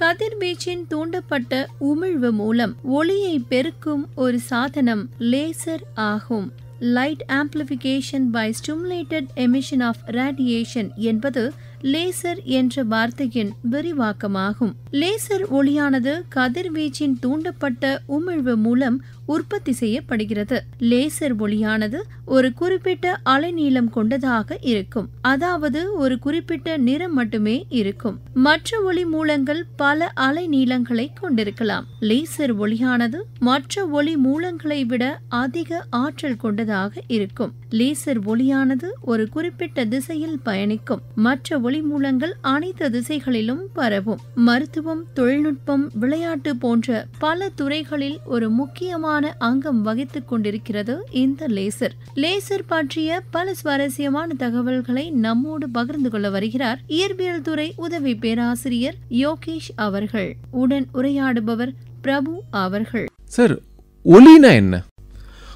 கதிர்வீச்சின் தூண்டப்பட்ட உமிழ்வு மூலம் ஒளியை பெருக்கும் ஒரு சாதனம் லேசர் ஆகும். Light amplification by stimulated emission of radiation என்பது லேசர் என்ற வார்த்தையின் விரிவாக்கமாகும். லேசர் ஒளியானது கதிர்வீச்சின் தூண்டப்பட்ட உமிழ்வு மூலம் உற்பத்தி செய்யப்படுகிறது. லேசர் ஒளியானது ஒரு குறிப்பிட்ட அலைநீளம் கொண்டதாக இருக்கும், அதாவது ஒரு குறிப்பிட்ட நிறம் மட்டுமே இருக்கும். மற்ற ஒளி மூலங்கள் பல அலைநீளங்களை கொண்டிருக்கலாம். லேசர் ஒளியானது மற்ற ஒளி மூலங்களை விட அதிக ஆற்றல் கொண்டதாக இருக்கும். லேசர் ஒளியானது ஒரு குறிப்பிட்ட திசையில் பயணிக்கும். மற்ற ஒளி மூலங்கள் அனைத்து திசைகளிலும் பரவும். மருத்துவம், தொழில்நுட்பம், விளையாட்டு போன்ற பல துறைகளில் ஒரு முக்கியமான அங்கம் வகித்துக் கொண்டிருக்கிறது இந்த லேசர். லேசர் பற்றிய பல சுவாரஸ்யமான தகவல்களை நம்மோடு பகிர்ந்து கொள்ள வருகிறார் இயற்பியல் துறை உதவி பேராசிரியர் யோகேஷ் அவர்கள். உடன் உரையாடுபவர் பிரபு அவர்கள். சார், ஒளினா என்ன?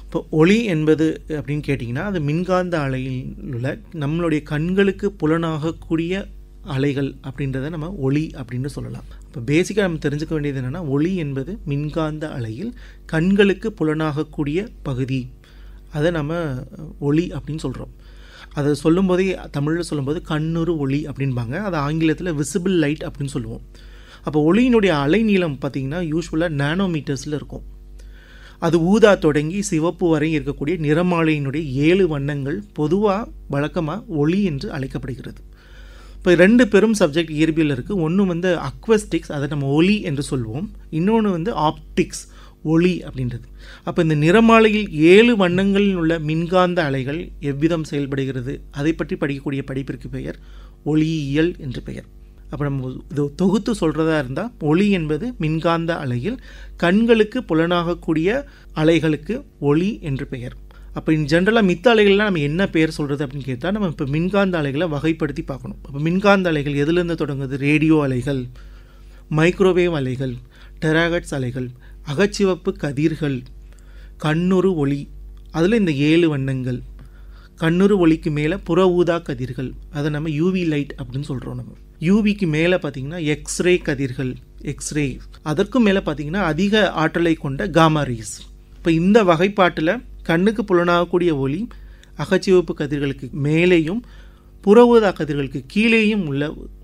இப்போ ஒளி என்பது அப்படின்னு கேட்டிங்கன்னா, அது மின்காந்த அலையில் உள்ள நம்மளுடைய கண்களுக்கு புலனாகக்கூடிய அலைகள் அப்படின்றத நம்ம ஒளி அப்படின்னு சொல்லலாம். இப்போ பேசிக்காக நம்ம தெரிஞ்சுக்க வேண்டியது என்னென்னா, ஒளி என்பது மின்காந்த அலையில் கண்களுக்கு புலனாகக்கூடிய பகுதி, அதை நம்ம ஒளி அப்படின்னு சொல்கிறோம். அதை சொல்லும்போதே தமிழில் சொல்லும்போது கண்ணுறு ஒளி அப்படின்பாங்க. அது ஆங்கிலத்தில் விசிபிள் லைட் அப்படின்னு சொல்லுவோம். அப்போ ஒளியினுடைய அலைநீளம் பார்த்திங்கன்னா யூஸ்வலாக நானோமீட்டர்ஸில் இருக்கும். அது ஊதா தொடங்கி சிவப்பு வரை இருக்கக்கூடிய நிறமாலையினுடைய 7 வண்ணங்கள் பொதுவாக வழக்கமாக ஒளி என்று அழைக்கப்படுகிறது. இப்போ 2 பெரும் சப்ஜெக்ட் இயற்பியல் இருக்குது. ஒன்று அக்வஸ்டிக்ஸ், அதை நம்ம ஒளி என்று சொல்வோம். இன்னொன்று ஆப்டிக்ஸ், ஒளி அப்படின்றது. அப்போ இந்த நிறமாலையில் 7 வண்ணங்களில் உள்ள மின்காந்த அலைகள் எவ்விதம் செயல்படுகிறது அதை பற்றி படிக்கக்கூடிய படிப்பிற்கு பெயர் ஒளியியல் என்று பெயர். அப்போ நம்ம இது தொகுத்து சொல்கிறதா இருந்தால், ஒளி என்பது மின்காந்த அலையில் கண்களுக்கு புலனாகக்கூடிய அலைகளுக்கு ஒளி என்று பெயர். அப்போ ஜென்ரலாக மித்த அலைகள்லாம் நம்ம என்ன பெயர் சொல்கிறது அப்படின்னு கேட்டால், நம்ம இப்போ மின்காந்த அலைகளை வகைப்படுத்தி பார்க்கணும். அப்போ மின்காந்த அலைகள் எதுலேருந்து தொடங்குது? ரேடியோ அலைகள், மைக்ரோவேவ் அலைகள், டெராகட்ஸ் அலைகள், அகச்சிவப்பு கதிர்கள், கண்ணுறு ஒளி, அதில் இந்த 7 வண்ணங்கள். கண்ணுறு ஒளிக்கு மேலே புற ஊதா கதிர்கள், அதை நம்ம யூவி லைட் அப்படின்னு சொல்கிறோம். நம்ம யூவிக்கு மேலே பார்த்திங்கன்னா எக்ஸ்ரே கதிர்கள், எக்ஸ்ரே. அதற்கும் மேலே பார்த்திங்கன்னா அதிக ஆற்றலை கொண்ட காமா ரேஸ். இப்போ இந்த வகைப்பாட்டில் கண்ணுக்கு புலனாகக்கூடிய ஒளி அகச்சிவப்பு கதிர்களுக்கு மேலேயும் புற ஊதா கதிர்களுக்கு கீழேயும்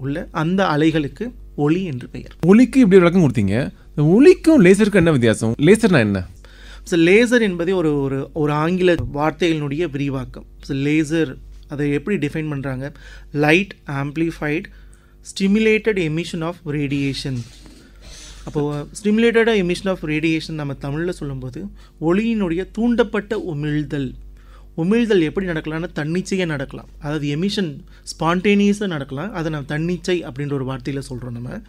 உள்ள அந்த அலைகளுக்கு ஒளி என்று பெயர். ஒளிக்கு இப்படி விளக்கம் கொடுத்தீங்க. ஒளிக்கும் லேசருக்கும் என்ன வித்தியாசம்? லேசர்னா என்ன? ஸோ லேசர் என்பதே ஒரு ஆங்கில வார்த்தைகளினுடைய விரிவாக்கம். ஸோ லேசர் அதை எப்படி டிஃபைன் பண்ணுறாங்க? Light amplified stimulated emission of radiation. அப்போது ஸ்டிமுலேட்டட் எமிஷன் ஆஃப் ரேடியேஷன் நம்ம தமிழில் சொல்லும்போது ஒளியினுடைய தூண்டப்பட்ட உமிழ்தல் எப்படி நடக்கலாம்னா தன்னிச்சையாக நடக்கலாம். அதாவது எமிஷன் ஸ்பான்டேனியஸாக நடக்கலாம். அதை நம்ம தன்னிச்சை அப்படின்ற ஒரு வார்த்தையில் சொல்கிறோம். நம்ம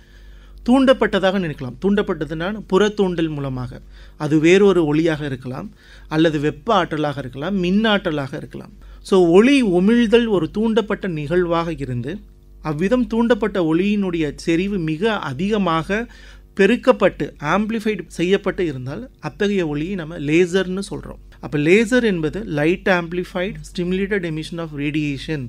தூண்டப்பட்டதாக நினைக்கலாம். தூண்டப்பட்டதுன்னா புற தூண்டல் மூலமாக, அது வேறொரு ஒளியாக இருக்கலாம், அல்லது வெப்ப ஆற்றலாக இருக்கலாம், மின் ஆற்றலாக இருக்கலாம். ஸோ ஒளி உமிழ்தல் ஒரு தூண்டப்பட்ட நிகழ்வாக இருந்து, அவ்விதம் தூண்டப்பட்ட ஒளியினுடைய செறிவு மிக அதிகமாக பெருக்கப்பட்டு ஆம்பிளிஃபைடு செய்யப்பட்டு இருந்தால் அத்தகைய ஒளியை நம்ம லேசர்னு சொல்கிறோம். அப்போ லேசர் என்பது light amplified stimulated emission of radiation,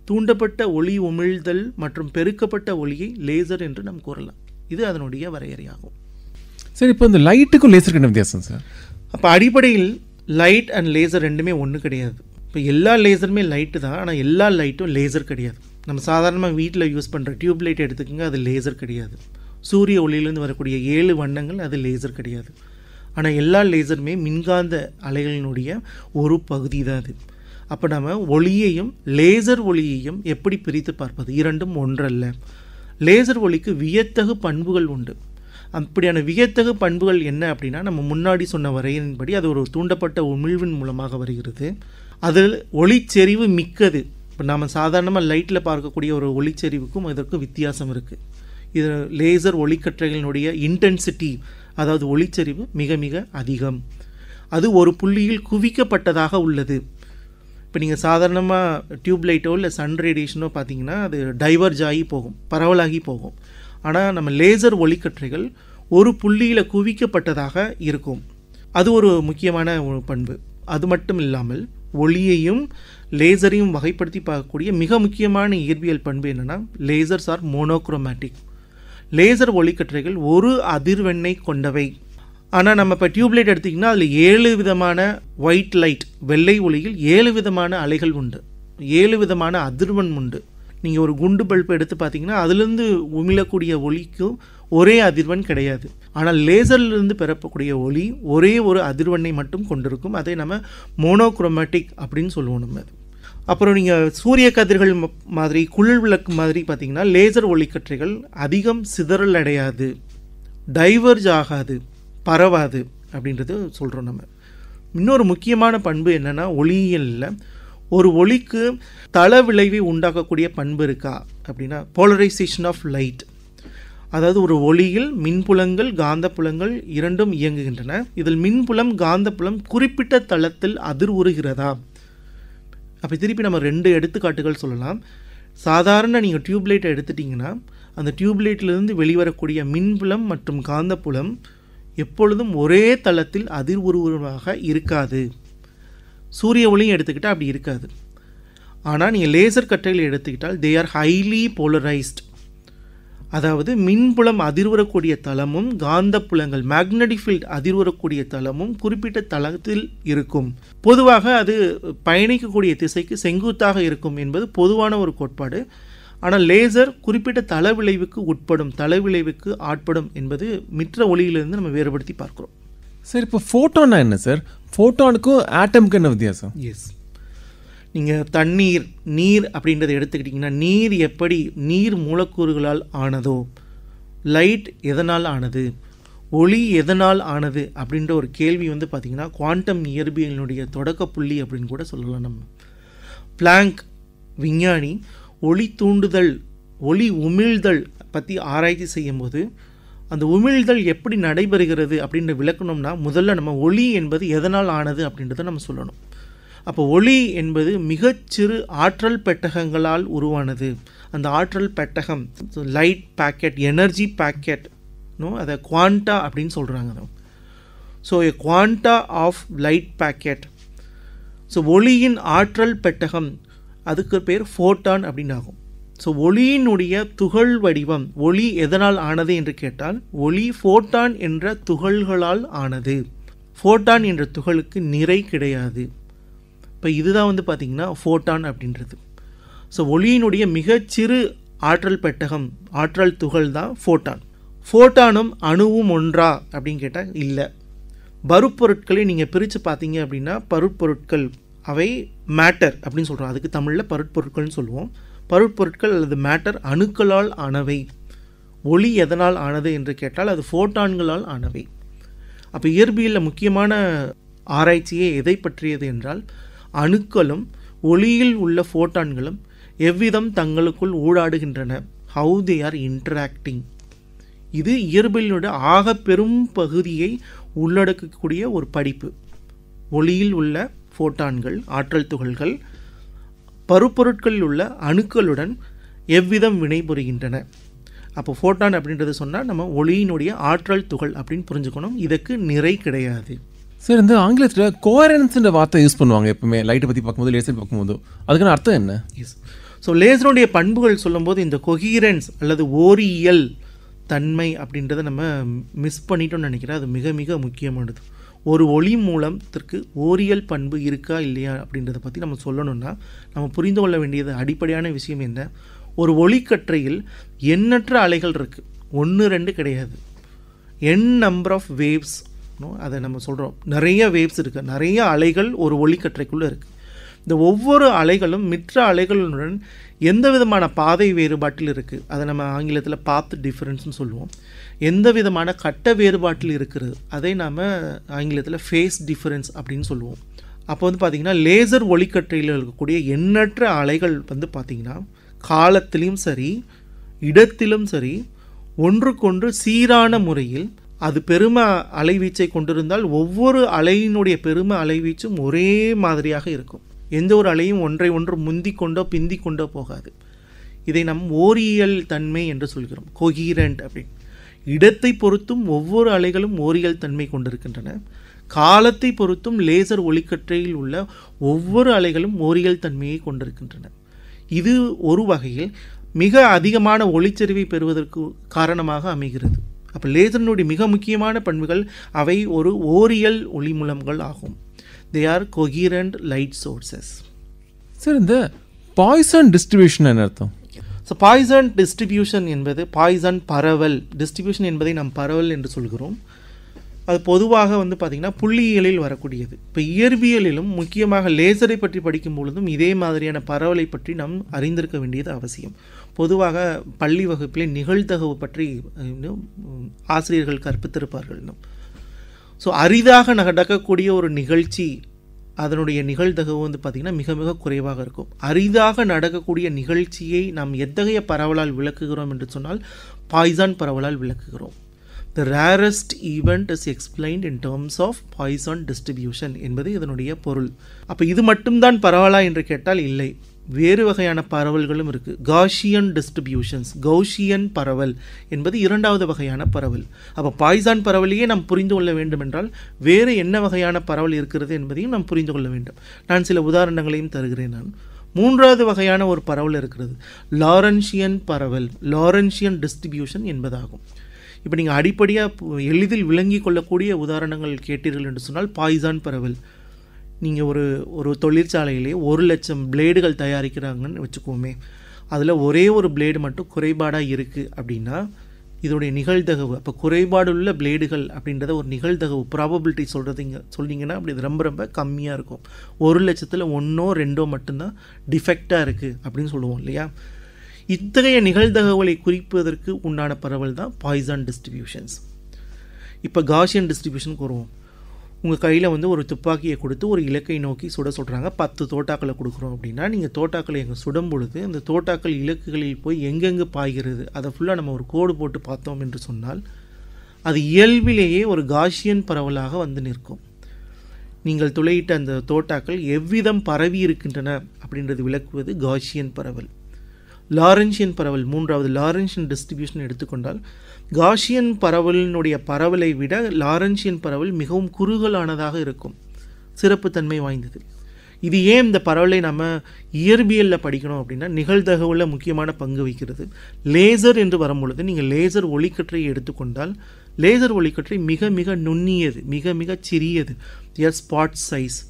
தூண்டப்பட்ட ஒளி உமிழ்தல் மற்றும் பெருக்கப்பட்ட ஒளியை லேசர் என்று நாம் கூறலாம். இது அதனுடைய வரையறையாகும். சரி, இப்போ இந்த லைட்டுக்கும் லேசருக்கு என்ன வித்தியாசம் சார்? அப்போ அடிப்படையில் லைட் அண்ட் லேசர் ரெண்டுமே ஒன்று கிடையாது. இப்போ எல்லா லேசருமே லைட்டு தான், ஆனால் எல்லா லைட்டும் லேசர் கிடையாது. நம்ம சாதாரணமாக வீட்டில் யூஸ் பண்ணுற டியூப் லைட் எடுத்துக்கோங்க, அது லேசர் கிடையாது. சூரிய ஒளியிலேருந்து வரக்கூடிய 7 வண்ணங்கள் அது லேசர் கிடையாது. ஆனால் எல்லா லேசருமே மின்காந்த அலைகளினுடைய ஒரு பகுதி தான் அது. அப்போ நம்ம ஒளியையும் லேசர் ஒளியையும் எப்படி பிரித்து பார்ப்பது? இரண்டும் ஒன்றல்ல. லேசர் ஒளிக்கு வியத்தகு பண்புகள் உண்டு. அப்படியான வியத்தகு பண்புகள் என்ன அப்படின்னா, நம்ம முன்னாடி சொன்ன வரையின்படி அது ஒரு தூண்டப்பட்ட உமிழ்வின் மூலமாக வருகிறது. அது ஒளிச்செறிவு மிக்கது. இப்போ நம்ம சாதாரணமாக லைட்டில் பார்க்கக்கூடிய ஒரு ஒளிச்செறிவுக்கும் இதற்கும் வித்தியாசம் இருக்குது. இது லேசர் ஒளிக்கற்றைகளினுடைய இன்டென்சிட்டி, அதாவது ஒளிச்செறிவு மிக மிக அதிகம். அது ஒரு புள்ளியில் குவிக்கப்பட்டதாக உள்ளது. இப்போ நீங்கள் சாதாரணமாக டியூப் லைட்டோ இல்லை சன் ரேடியேஷனோ பார்த்தீங்கன்னா அது டைவர்ஜ் ஆகி போகும், பரவலாகி போகும். ஆனால் நம்ம லேசர் ஒளிக்கற்றைகள் ஒரு புள்ளியில் குவிக்கப்பட்டதாக இருக்கும். அது ஒரு முக்கியமான ஒரு பண்பு. அது மட்டும் இல்லாமல் ஒளியையும் லேசரையும் வகைப்படுத்தி பார்க்கக்கூடிய மிக முக்கியமான இயற்பியல் பண்பு என்னென்னா, லேசர்ஸ் ஆர் மோனோக்ரோமேட்டிக். லேசர் ஒளிக்கற்றைகள் ஒரு அதிர்வெண்ணை கொண்டவை. ஆனால் நம்ம இப்போ டியூப்லைட் எடுத்திங்கன்னா அதில் 7 விதமான ஒயிட் லைட், வெள்ளை ஒளியில் 7 விதமான அலைகள் உண்டு, 7 விதமான அதிர்வெண் உண்டு. நீங்கள் ஒரு குண்டு பல்பு எடுத்து பார்த்தீங்கன்னா அதுலேருந்து உமிழக்கூடிய ஒளிக்கும் ஒரே அதிர்வெண் கிடையாது. ஆனால் லேசர்லேருந்து பெறக்கூடிய ஒளி ஒரே ஒரு அதிர்வெண்ணை மட்டும் கொண்டிருக்கும். அதை நம்ம மோனோக்ரோமேட்டிக் அப்படின்னு சொல்லுவோம் நம்ம. அப்புறம் நீங்கள் சூரிய கதிர்கள் மாதிரி, குழல் விளக்கு மாதிரி பார்த்தீங்கன்னா லேசர் ஒளிக்கற்றைகள் அதிகம் சிதறல் அடையாது, டைவர்ஜ் ஆகாது, பரவாது அப்படின்றது சொல்கிறோம் நம்ம. இன்னொரு முக்கியமான பண்பு என்னென்னா, ஒளியியலில் ஒரு ஒளிக்கு தள விளைவை உண்டாக்கக்கூடிய பண்பு இருக்கா அப்படின்னா போலரைசேஷன் ஆஃப் லைட். அதாவது ஒரு ஒளியில் மின்புலங்கள் காந்தப்புலங்கள் இரண்டும் இயங்குகின்றன. இதில் மின்புலம் காந்தப்புலம் குறிப்பிட்ட தளத்தில் அதிர்வுறுகிறதா? அப்போ திருப்பி நம்ம 2 எடுத்துக்காட்டுகள் சொல்லலாம். சாதாரண நீங்கள் டியூப்லைட்டை எடுத்துட்டிங்கன்னா அந்த டியூப்லைட்டிலிருந்து வெளிவரக்கூடிய மின்புலம் மற்றும் காந்தப்புலம் எப்பொழுதும் ஒரே தளத்தில் அதிர்வுருவாக இருக்காது. சூரிய ஒளியும் எடுத்துக்கிட்டால் அப்படி இருக்காது. ஆனால் நீங்கள் லேசர் கற்றைகளை எடுத்துக்கிட்டால் தே ஆர் ஹைலி போலரைஸ்ட். அதாவது மின்புலம் அதிர்வுறக்கூடிய தளமும் காந்தப்புலங்கள் மேக்னெட்டிக் ஃபீல்ட் அதிர்வுறக்கூடிய தளமும் குறிப்பிட்ட தளத்தில் இருக்கும். பொதுவாக அது பயணிக்கக்கூடிய திசைக்கு செங்குத்தாக இருக்கும் என்பது பொதுவான ஒரு கோட்பாடு. ஆனால் லேசர் குறிப்பிட்ட தள விளைவுக்கு உட்படும், தள விளைவுக்கு ஆட்படும் என்பது மற்ற ஒளியிலிருந்து நம்ம வேறுபடுத்தி பார்க்கிறோம். சார், இப்போ ஃபோட்டான்னா என்ன சார்? ஃபோட்டானுக்கும் ஆட்டமுக்கு என்ன வித்தியாசம்? எஸ், நீங்கள் தண்ணீர், நீர் அப்படின்றத எடுத்துக்கிட்டிங்கன்னா நீர் எப்படி நீர் மூலக்கூறுகளால் ஆனதோ, லைட் எதனால் ஆனது, ஒளி எதனால் ஆனது அப்படின்ற ஒரு கேள்வி பார்த்திங்கன்னா குவாண்டம் இயற்பியலினுடைய தொடக்க புள்ளி அப்படின்னு கூட சொல்லலாம். நம்ம பிளாங்க் விஞ்ஞானி ஒளி தூண்டுதல், ஒளி உமிழ்தல் பற்றி ஆராய்ச்சி செய்யும்போது அந்த உமிழ்தல் எப்படி நடைபெறுகிறது அப்படின்னு விளக்கணும்னா முதல்ல நம்ம ஒளி என்பது எதனால் ஆனது அப்படின்றத நம்ம சொல்லணும். அப்போ ஒளி என்பது மிகச்சிறு ஆற்றல் பெட்டகங்களால் உருவானது. அந்த ஆற்றல் பெட்டகம் லைட் பேக்கெட், எனர்ஜி பேக்கெட், அதை குவாண்டா அப்படின்னு சொல்கிறாங்க. So a quanta of light packet. So ஒளியின் ஆற்றல் பெட்டகம், அதுக்கு பேர் ஃபோட்டான் அப்படின்னு ஆகும். ஸோ ஒளியினுடைய துகள் வடிவம், ஒளி எதனால் ஆனது என்று கேட்டால் ஒளி ஃபோட்டான் என்ற துகள்களால் ஆனது. ஃபோட்டான் என்ற துகளுக்கு நிறை கிடையாது. இப்போ இதுதான் பார்த்திங்கன்னா ஃபோட்டான் அப்படின்றது. ஸோ ஒளியினுடைய மிகச்சிறு ஆற்றல் பெட்டகம், ஆற்றல் துகள் தான் ஃபோட்டான். ஃபோட்டானும் அணுவும் ஒன்றா அப்படின்னு கேட்டால் இல்லை. பருப்பொருட்களை நீங்கள் பிரித்து பார்த்தீங்க அப்படின்னா பருப்பொருட்கள் அவை மேட்டர் அப்படின்னு சொல்கிறோம். அதுக்கு தமிழில் பருட்பொருட்கள்னு சொல்லுவோம். பருட்பொருட்கள் அல்லது மேட்டர் அணுக்களால் ஆனவை. ஒளி எதனால் ஆனது என்று கேட்டால் அது ஃபோட்டான்களால் ஆனவை. அப்போ இயற்பியலில் முக்கியமான ஆராய்ச்சியே எதை பற்றியது என்றால் அணுக்களும் ஒளியில் உள்ள ஃபோட்டான்களும் எவ்விதம் தங்களுக்குள் ஊடாடுகின்றன, ஹவு தே ஆர் இன்டராக்டிங். இது இயற்பியலினுடைய ஆக பெரும் பகுதியை உள்ளடக்கக்கூடிய ஒரு படிப்பு. ஒளியில் உள்ள ஃபோட்டான்கள், ஆற்றல் துகள்கள் பருப்பொருட்களில் உள்ள அணுக்களுடன் எவ்விதம் வினைபுரிகின்றன. அப்போ ஃபோட்டான் அப்படின்றது சொன்னால் நம்ம ஒளியினுடைய ஆற்றல் துகள் அப்படின்னு புரிஞ்சுக்கணும். இதுக்கு நிறை கிடையாது. சார், இந்த ஆங்கிலத்தில் கோஹெரன்ஸ்ன்ற வார்த்தை யூஸ் பண்ணுவாங்க எப்பவுமே லைட்டை பற்றி பார்க்கும்போது, லேசர் பார்க்கும்போது. அதுக்கான அர்த்தம் என்ன? எஸ், ஸோ லேசருடைய பண்புகள் சொல்லும்போது இந்த கொஹீரன்ஸ் அல்லது ஓரியல் தன்மை அப்படின்றத நம்ம மிஸ் பண்ணிட்டோம்னு நினைக்கிறேன். அது மிக மிக முக்கியமானது. ஒரு ஒளி மூலத்திற்கு ஓரியல் பண்பு இருக்கா இல்லையா அப்படின்றத பற்றி நம்ம சொல்லணும்னா நம்ம புரிந்து கொள்ள வேண்டியது அடிப்படையான விஷயம் என்ன, ஒரு ஒளிக்கற்றையில் எண்ணற்ற அலைகள் இருக்குது, 1 2 கிடையாது. நம்பர் ஆஃப் வேவ்ஸ், அதை நம்ம சொல்கிறோம். நிறைய வேவ்ஸ் இருக்குது, நிறைய அலைகள் ஒரு ஒளிக்கற்றைக்குள்ளே இருக்குது. இந்த ஒவ்வொரு அலைகளும் மற்ற அலைகளுடன் எந்த விதமான பாதை வேறுபாட்டில் இருக்குது, அதை நம்ம ஆங்கிலத்தில் பாத் டிஃபரன்ஸ்னு சொல்லுவோம். எந்த விதமான கட்ட வேறுபாட்டில் இருக்கிறது, அதை நாம் ஆங்கிலத்தில் ஃபேஸ் டிஃபரன்ஸ் அப்படின்னு சொல்லுவோம். அப்போ பார்த்திங்கன்னா லேசர் ஒளிக்கற்றையில் இருக்கக்கூடிய எண்ணற்ற அலைகள் பார்த்திங்கன்னா காலத்திலும் சரி இடத்திலும் சரி ஒன்றுக்கொன்று சீரான முறையில் அது பெரும அலைவீச்சை கொண்டிருந்தால் ஒவ்வொரு அலையினுடைய பெரும அலைவீச்சும் ஒரே மாதிரியாக இருக்கும். எந்த ஒரு அலையும் ஒன்றை ஒன்று முந்தி கொண்டோ பிந்தி கொண்டோ போகாது. இதை நம் ஓரியல் தன்மை என்று சொல்கிறோம், கொஹீரண்ட் அப்படின்னு. இடத்தை பொறுத்தும் ஒவ்வொரு அலைகளும் ஓரியல் தன்மை கொண்டிருக்கின்றன. காலத்தை பொறுத்தும் லேசர் ஒளிக்கற்றையில் உள்ள ஒவ்வொரு அலைகளும் ஓரியல் தன்மையை கொண்டிருக்கின்றன. இது ஒரு வகையில் மிக அதிகமான ஒளிச்செறிவை பெறுவதற்கு காரணமாக அமைகிறது. அப்போ லேசரினுடைய மிக முக்கியமான பண்புகள் அவை ஒரு ஓரியல் ஒளி மூலங்கள் ஆகும். They are coherent light sources. Sir, இந்த பாய்சன் டிஸ்ட்ரிபியூஷன் என்ன அர்த்தம்? ஸோ பாய்சன் டிஸ்ட்ரிபியூஷன் என்பது பாய்சன் பரவல். டிஸ்ட்ரிபியூஷன் என்பதை நாம் பரவல் என்று சொல்கிறோம். அது பொதுவாக பார்த்திங்கன்னா புள்ளியியலில் வரக்கூடியது. இப்போ இயற்பியலிலும் முக்கியமாக லேசரை பற்றி படிக்கும் பொழுதும் இதே மாதிரியான பரவலை பற்றி நாம் அறிந்திருக்க வேண்டியது அவசியம். பொதுவாக பள்ளி வகுப்பிலே நிகழ்தகவு பற்றி ஆசிரியர்கள் கற்பித்திருப்பார்கள். ஸோ அரிதாக நடக்கக்கூடிய ஒரு நிகழ்ச்சி அதனுடைய நிகழ்தகவு பார்த்திங்கன்னா மிக மிக குறைவாக இருக்கும். அரிதாக நடக்கக்கூடிய நிகழ்ச்சியை நாம் எத்தகைய பரவலால் விளக்குகிறோம் என்று சொன்னால் பாய்சான் பரவலால் விளக்குகிறோம். The rarest event is explained in terms of Poisson distribution என்பது இதனுடைய பொருள். அப்போ இது மட்டும்தான் பரவலா என்று கேட்டால் இல்லை, வேறு வகையான பரவல்களும் இருக்குது. காஷியன் டிஸ்ட்ரிபியூஷன்ஸ், கௌஷியன் பரவல் என்பது இரண்டாவது வகையான பரவல். அப்போ பாய்சான் பரவலையே நாம் புரிந்து கொள்ள வேண்டும் என்றால் வேறு என்ன வகையான பரவல் இருக்கிறது என்பதையும் நாம் புரிந்து கொள்ள வேண்டும். நான் சில உதாரணங்களையும் தருகிறேன். நான் மூன்றாவது வகையான ஒரு பரவல் இருக்கிறது, லாரன்ஷியன் பரவல், லாரன்ஷியன் டிஸ்ட்ரிபியூஷன் என்பதாகும். இப்போ நீங்கள் அடிப்படையாக எளிதில் விளங்கி கொள்ளக்கூடிய உதாரணங்கள் கேட்டீர்கள் என்று சொன்னால் பாய்சான் பரவல். நீங்கள் ஒரு தொழிற்சாலையிலே 1,00,000 பிளேடுகள் தயாரிக்கிறாங்கன்னு வச்சுக்கோமே, அதில் ஒரே ஒரு பிளேடு மட்டும் குறைபாடாக இருக்குது அப்படின்னா இதோடைய நிகழ்தகவு, அப்போ குறைபாடுள்ள பிளேடுகள் அப்படின்றத ஒரு நிகழ்தகவு ப்ராபபிலிட்டி சொல்கிறீங்கன்னா அப்படி இது ரொம்ப ரொம்ப கம்மியாக இருக்கும். 1,00,000ல் 1 or 2 மட்டும்தான் டிஃபெக்டாக இருக்குது அப்படின்னு சொல்லுவோம் இல்லையா. இத்தகைய நிகழ்தகவுகளை குறிப்பதற்கு உண்டான பரவல் தான் பாய்சான் டிஸ்ட்ரிபியூஷன்ஸ். இப்போ காஷியன் டிஸ்ட்ரிபியூஷனுக்கு வருவோம். உங்கள் கையில் ஒரு துப்பாக்கியை கொடுத்து ஒரு இலக்கை நோக்கி சுட சொல்கிறாங்க. 10 தோட்டாக்களை கொடுக்குறோம் அப்படின்னா நீங்கள் தோட்டாக்களை எங்கே சுடும் பொழுது அந்த தோட்டாக்கள் இலக்குகளில் போய் எங்கெங்கே பாய்கிறது அதை ஃபுல்லாக நம்ம ஒரு கோடு போட்டு பார்த்தோம் என்று சொன்னால் அது இயல்பிலேயே ஒரு காஷியன் பரவலாக நிற்கும். நீங்கள் துளையிட்ட அந்த தோட்டாக்கள் எவ்விதம் பரவி இருக்கின்றன அப்படின்றது விளக்குவது காஷியன் பரவல். லாரன்ஷியன் பரவல், மூன்றாவது லாரன்ஷியன் டிஸ்ட்ரிபியூஷன் எடுத்துக்கொண்டால் காஷியன் பரவலினுடைய பரவலை விட லாரன்ஷியன் பரவல் மிகவும் குறுகலானதாக இருக்கும், சிறப்புத்தன்மை வாய்ந்தது. இது ஏன் இந்த பரவலை நம்ம இயற்பியலில் படிக்கணும் அப்படின்னா நிகழ்தகவில் முக்கியமான பங்கு வகிக்கிறது. லேசர் என்று வரும்பொழுது நீங்கள் லேசர் ஒளிக்கற்றை எடுத்துக்கொண்டால் லேசர் ஒளிக்கற்றை மிக மிக நுண்ணியது, மிக மிக சிறியது, ஸ்பாட் சைஸ்.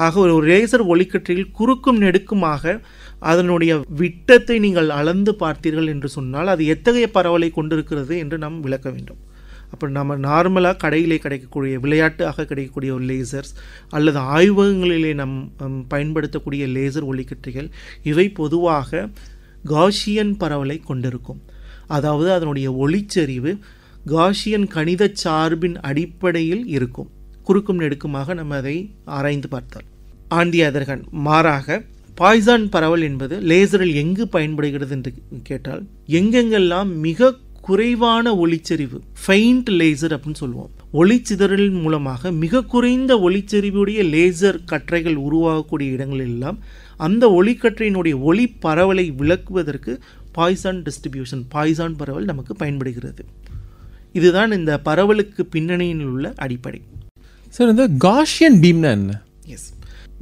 ஆக ஒரு லேசர் ஒளிக்கற்றையில் குறுக்கும் நெடுக்குமாக அதனுடைய விட்டத்தை நீங்கள் அளந்து பார்த்தீர்கள் என்று சொன்னால் அது எத்தகைய பரவலை கொண்டிருக்கிறது என்று நாம் விளக்க வேண்டும். அப்போ நம்ம நார்மலாக கடையிலே கிடைக்கக்கூடிய விளையாட்டாக கிடைக்கக்கூடிய ஒரு லேசர்ஸ் அல்லது ஆய்வகங்களிலே நம் பயன்படுத்தக்கூடிய லேசர் ஒளிக்கற்றைகள் இவை பொதுவாக காஷியன் பரவலை கொண்டிருக்கும். அதாவது அதனுடைய ஒளிச்செறிவு காஷியன் கணித சார்பின் அடிப்படையில் இருக்கும். குறுக்கும் நெடுக்குமாக நம்ம அதை ஆராய்ந்து பார்த்தால். ஆன் தி அதர் ஹேண்ட், மாறாக பாய்சான் பரவல் என்பது லேசரில் எங்கு பயன்படுகிறது என்று கேட்டால் எங்கெங்கெல்லாம் மிக குறைவான ஒளிச்செறிவு, ஃபெயிண்ட் லேசர் அப்படின்னு சொல்லுவோம், ஒளிச்சிதறலின் மூலமாக மிக குறைந்த ஒளிச்செறிவுடைய லேசர் கற்றைகள் உருவாகக்கூடிய இடங்களெல்லாம் அந்த ஒளிக்கற்றையினுடைய ஒளி பரவலை விளக்குவதற்கு பாய்சான் டிஸ்ட்ரிபியூஷன், பாய்சான் பரவல் நமக்கு பயன்படுகிறது. இதுதான் இந்த பரவலுக்கு பின்னணியில் உள்ள அடிப்படை. சார், இந்த காஷியன் பீம்னா என்ன? எஸ்,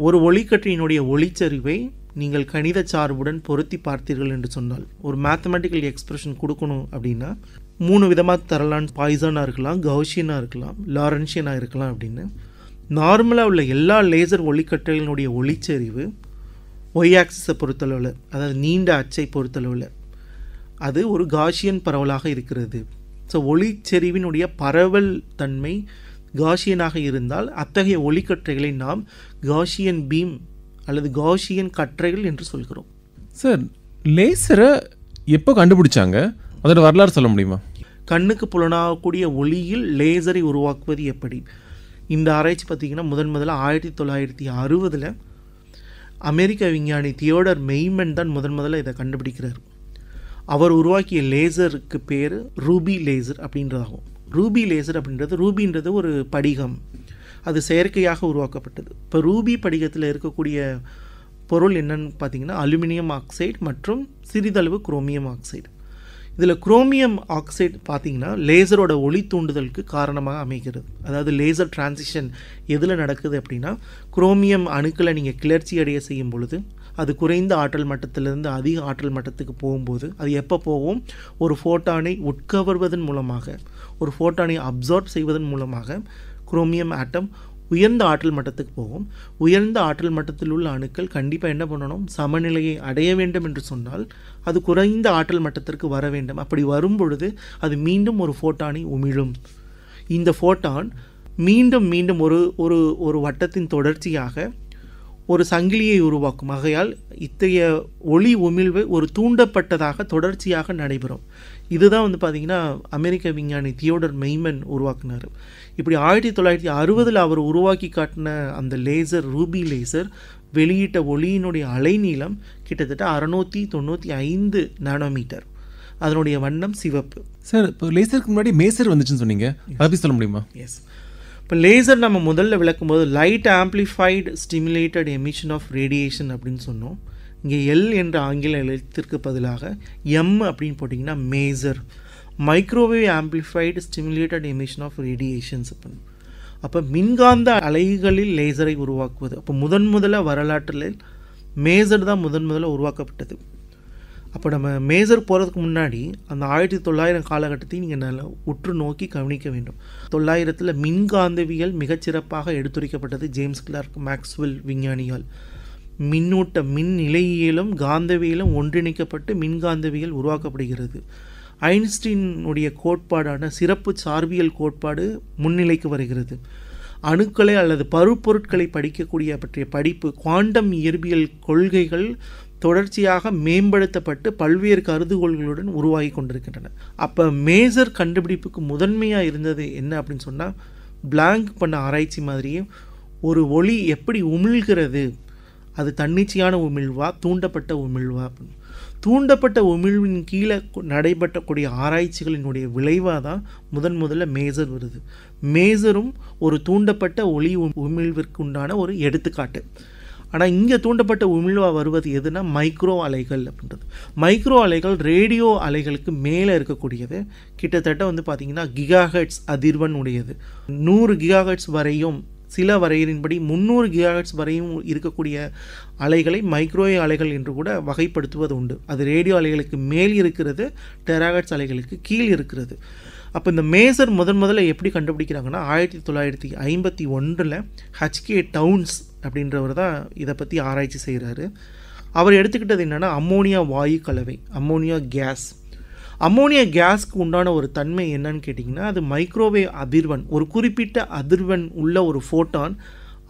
ஒரு ஒளிக்கற்றையினுடைய ஒளிச்சரிவை நீங்கள் கணித சார்புடன் பொருத்தி பார்த்தீர்கள் என்று சொன்னால் ஒரு மேத்தமெட்டிக்கல் எக்ஸ்பிரஷன் கொடுக்கணும் அப்படின்னா 3 விதமாக தரலான். பாய்சானாக இருக்கலாம், கௌஷியனாக இருக்கலாம், லாரன்ஷியனாக இருக்கலாம். அப்படின்னு நார்மலாக உள்ள எல்லா லேசர் ஒளிக்கற்றைகளினுடைய ஒளிச்சரிவு ஒய் ஆக்சிஸை பொறுத்தளவில், அதாவது நீண்ட அச்சை பொறுத்தளவில் அது ஒரு காஷியன் பரவலாக இருக்கிறது. ஸோ ஒளிச்செறிவினுடைய பரவல் தன்மை காஷியனாக இருந்தால் அத்தகைய ஒளிக்கற்றைகளை நாம் காஷியன் பீம் அல்லது காஷியன் கற்றைகள் என்று சொல்கிறோம். சார், லேசரை எப்போ கண்டுபிடிச்சாங்க, அதோட வரலாறு சொல்ல முடியுமா? கண்ணுக்கு புலனாகக்கூடிய ஒளியில் லேசரை உருவாக்குவது எப்படி, இந்த ஆராய்ச்சி பார்த்திங்கன்னா முதல்ல 1960 அமெரிக்க விஞ்ஞானி தியோடர் மெய்மன் தான் முதல்ல இதை கண்டுபிடிக்கிறார். அவர் உருவாக்கிய லேசருக்கு பேர் ரூபி லேசர் அப்படின்றதாகும். ரூபி லேசர் அப்படின்றது, ரூபின்றது ஒரு படிகம், அது செயற்கையாக உருவாக்கப்பட்டது. இப்போ ரூபி படிகத்தில் இருக்கக்கூடிய பொருள் என்னன்னு பார்த்தீங்கன்னா அலுமினியம் ஆக்சைடு மற்றும் சிறிதளவு குரோமியம் ஆக்சைடு. இதில் குரோமியம் ஆக்சைடு பார்த்திங்கன்னா லேசரோட ஒளி தூண்டுதலுக்கு காரணமாக அமைகிறது. அதாவது லேசர் டிரான்சிஷன் எதில் நடக்குது அப்படின்னா குரோமியம் அணுக்களை நீங்கள் கிளர்ச்சி அடைய செய்யும் பொழுது அது குறைந்த ஆற்றல் மட்டத்திலிருந்து அதிக ஆற்றல் மட்டத்துக்கு போகும்போது அது எப்போ போகும், ஒரு ஃபோட்டானை உட்கவர்வதன் மூலமாக, ஒரு ஃபோட்டானை அப்சார்ப் செய்வதன் மூலமாக குரோமியம் ஆட்டம் உயர்ந்த ஆற்றல் மட்டத்துக்கு போகும். உயர்ந்த ஆற்றல் மட்டத்தில் உள்ள அணுக்கள் கண்டிப்பாக என்ன பண்ணணும், சமநிலையை அடைய வேண்டும் என்று சொன்னால் அது குறைந்த ஆற்றல் மட்டத்திற்கு வர வேண்டும். அப்படி வரும்பொழுது அது மீண்டும் ஒரு ஃபோட்டானை உமிழும். இந்த ஃபோட்டான் மீண்டும் மீண்டும் ஒரு வட்டத்தின் தொடர்ச்சியாக ஒரு சங்கிலியை உருவாக்கும். ஆகையால் இத்தகைய ஒளி உமிழ்வு ஒரு தூண்டப்பட்டதாக தொடர்ச்சியாக நடைபெறும். இதுதான் பார்த்திங்கன்னா அமெரிக்க விஞ்ஞானி தியோடர் மெய்மன் உருவாக்குனார். இப்படி 1960 அவர் உருவாக்கி காட்டின அந்த லேசர், ரூபி லேசர் வெளியிட்ட ஒளியினுடைய அலைநீளம் கிட்டத்தட்ட 695 நானோமீட்டர். அதனுடைய வண்ணம் சிவப்பு. சார், இப்போ லேசருக்கு முன்னாடி மேசர் வந்துச்சுன்னு சொன்னீங்க, அதை பற்றி சொல்ல முடியுமா? எஸ். இப்போ லேசர் நம்ம முதல்ல விளக்கும்போது light amplified stimulated emission of radiation அப்படின்னு சொன்னோம். இங்கே எல் என்ற ஆங்கில எழுத்திற்கு பதிலாக எம் அப்படின்னு போட்டிங்கன்னா maser, microwave amplified stimulated emission of radiations. அப்போ மின்காந்த அலைகளில் லேசரை உருவாக்குவது. அப்போ முதல்ல வரலாற்றில் மேசர் தான் முதல்ல உருவாக்கப்பட்டது. அப்போ நம்ம மேசர் போகிறதுக்கு முன்னாடி அந்த 1900 காலகட்டத்தை நீங்கள் நல்லா உற்று நோக்கி கவனிக்க வேண்டும். 900 மின்காந்தவியல் மிகச்சிறப்பாக எடுத்துரைக்கப்பட்டது ஜேம்ஸ் கிளார்க் மேக்ஸ்வெல் விஞ்ஞானியால். மின் நிலையியலும் காந்தவியலும் ஒன்றிணைக்கப்பட்டு மின்காந்தவியல் உருவாக்கப்படுகிறது. ஐன்ஸ்டீனுடைய கோட்பாடான சிறப்பு சார்பியல் கோட்பாடு முன்னிலைக்கு வருகிறது. அணுக்களை அல்லது பருப்பொருட்களை படிக்கக்கூடிய பற்றிய படிப்பு, குவாண்டம் இயற்பியல் கொள்கைகள் தொடர்ச்சியாக மேம்படுத்தப்பட்டு பல்வேறு கருதுகோள்களுடன் உருவாகி கொண்டிருக்கின்றன. அப்போ மேசர் கண்டுபிடிப்புக்கு முதன்மையாக இருந்தது என்ன அப்படின்னு சொன்னால், பிளாங்க் பண்ண ஆராய்ச்சி மாதிரியே ஒரு ஒளி எப்படி உமிழ்கிறது, அது தன்னிச்சையான உமிழ்வா தூண்டப்பட்ட உமிழ்வா. தூண்டப்பட்ட உமிழ்வின் கீழே நடைபெற்றக்கூடிய ஆராய்ச்சிகளினுடைய விளைவாக தான் முதல்ல மேசர் வருது. மேசரும் ஒரு தூண்டப்பட்ட ஒளி உமிழ்விற்கு உண்டான ஒரு எடுத்துக்காட்டு. ஆனால் இங்கே தூண்டப்பட்ட உமிழ்வாக வருவது எதுனா மைக்ரோ அலைகள் அப்படின்றது. மைக்ரோ அலைகள் ரேடியோ அலைகளுக்கு மேலே இருக்கக்கூடியது. கிட்டத்தட்ட பார்த்திங்கன்னா கிகாஹெர்ட்ஸ் அதிர்வெண் உடையது. 100 கிகாஹெர்ட்ஸ் வரையும், சில வரையறின்படி 300 கிகாஹெர்ட்ஸ் வரையும் இருக்கக்கூடிய அலைகளை மைக்ரோவேவ் அலைகள் என்று கூட வகைப்படுத்துவது உண்டு. அது ரேடியோ அலைகளுக்கு மேல் இருக்கிறது, டெராஹெர்ட்ஸ் அலைகளுக்கு கீழ் இருக்கிறது. அப்போ இந்த மேசர் முதல்ல எப்படி கண்டுபிடிக்கிறாங்கன்னா 1951 ஹச்கே டவுன்ஸ் அப்படின்றவர் தான் இதை பற்றி ஆராய்ச்சி செய்கிறாரு. அவர் எடுத்துக்கிட்டது என்னென்னா அம்மோனியா வாயு கலவை, அம்மோனியா கேஸ். அம்மோனியா கேஸ்க்கு உண்டான ஒரு தன்மை என்னன்னு கேட்டிங்கன்னா, அது மைக்ரோவேவ் அதிர்வெண், ஒரு குறிப்பிட்ட அதிர்வெண் உள்ள ஒரு ஃபோட்டான்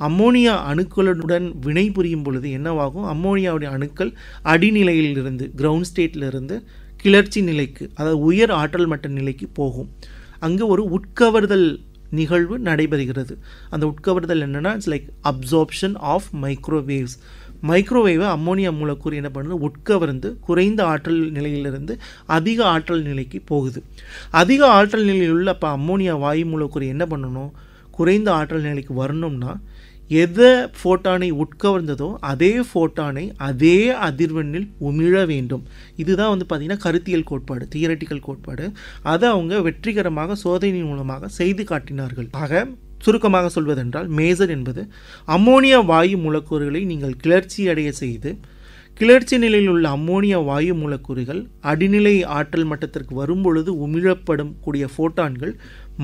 அம்மோனியா அணுக்களுடன் வினை புரியும் பொழுது என்னவாகும், அம்மோனியாவுடைய அணுக்கள் அடிநிலையிலிருந்து, கிரவுண்ட் ஸ்டேட்டிலிருந்து கிளர்ச்சி நிலைக்கு, அதாவது உயர் ஆற்றல் மட்ட நிலைக்கு போகும். அங்கே ஒரு உட்கவர்தல் நிகழ்வு நடைபெறுகிறது. அந்த உட்கவர்தல் என்னென்னா, it's like absorption of microwaves. மைக்ரோவேவை அம்மோனியா மூலக்கூறு என்ன பண்ணுறது, உட்கவர்ந்து குறைந்த ஆற்றல் நிலையிலிருந்து அதிக ஆற்றல் நிலைக்கு போகுது. அதிக ஆற்றல் நிலையில் உள்ள அப்போ அம்மோனியா வாயு மூலக்கூறு என்ன பண்ணணும், குறைந்த ஆற்றல் நிலைக்கு வரணும்னா எதை ஃபோட்டானை உட்கவர்ந்ததோ அதே ஃபோட்டானை அதே அதிர்வெண்ணில் உமிழ வேண்டும். இதுதான் பார்த்திங்கன்னா கருத்தியல் கோட்பாடு, தியரட்டிக்கல் கோட்பாடு. அதை அவங்க வெற்றிகரமாக சோதனை மூலமாக செய்து காட்டினார்கள். ஆக சுருக்கமாக சொல்வதென்றால், மேசர் என்பது அம்மோனியா வாயு மூலக்கூறுகளை நீங்கள் கிளர்ச்சி அடைய செய்து, கிளர்ச்சி நிலையில் உள்ள அம்மோனியா வாயு மூலக்கூறுகள் அடிநிலை ஆற்றல் மட்டத்திற்கு வரும்பொழுது உமிழப்படும் கூடிய ஃபோட்டான்கள்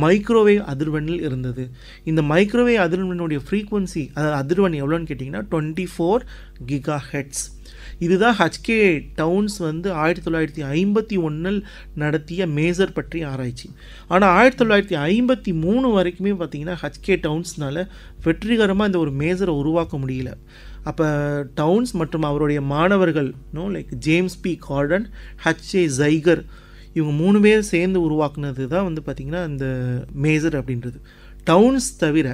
மைக்ரோவேவ் அதிர்வெண்ணில் இருந்தது. இந்த மைக்ரோவேவ் அதிர்வெண்ணுடைய ஃப்ரீக்வன்சி, அதாவது அதிர்வெண் எவ்வளோன்னு கேட்டிங்கன்னா 24 கிகாஹெர்ட்ஸ். இதுதான் ஹச்கே டவுன்ஸ் 1951 நடத்திய மேசர் பற்றிய ஆராய்ச்சி. ஆனால் 1953 வரைக்குமே பார்த்திங்கன்னா ஹச்கே டவுன்ஸ்னால் வெற்றிகரமாக இந்த ஒரு மேசரை உருவாக்க முடியல. அப்போ டவுன்ஸ் மற்றும் அவருடைய மாணவர்கள் like James P Gordon, H A Zeiger, இவங்க 3 பேர் சேர்ந்து உருவாக்குனது தான் பார்த்திங்கன்னா இந்த மேசர் அப்படின்றது. டவுன்ஸ் தவிர,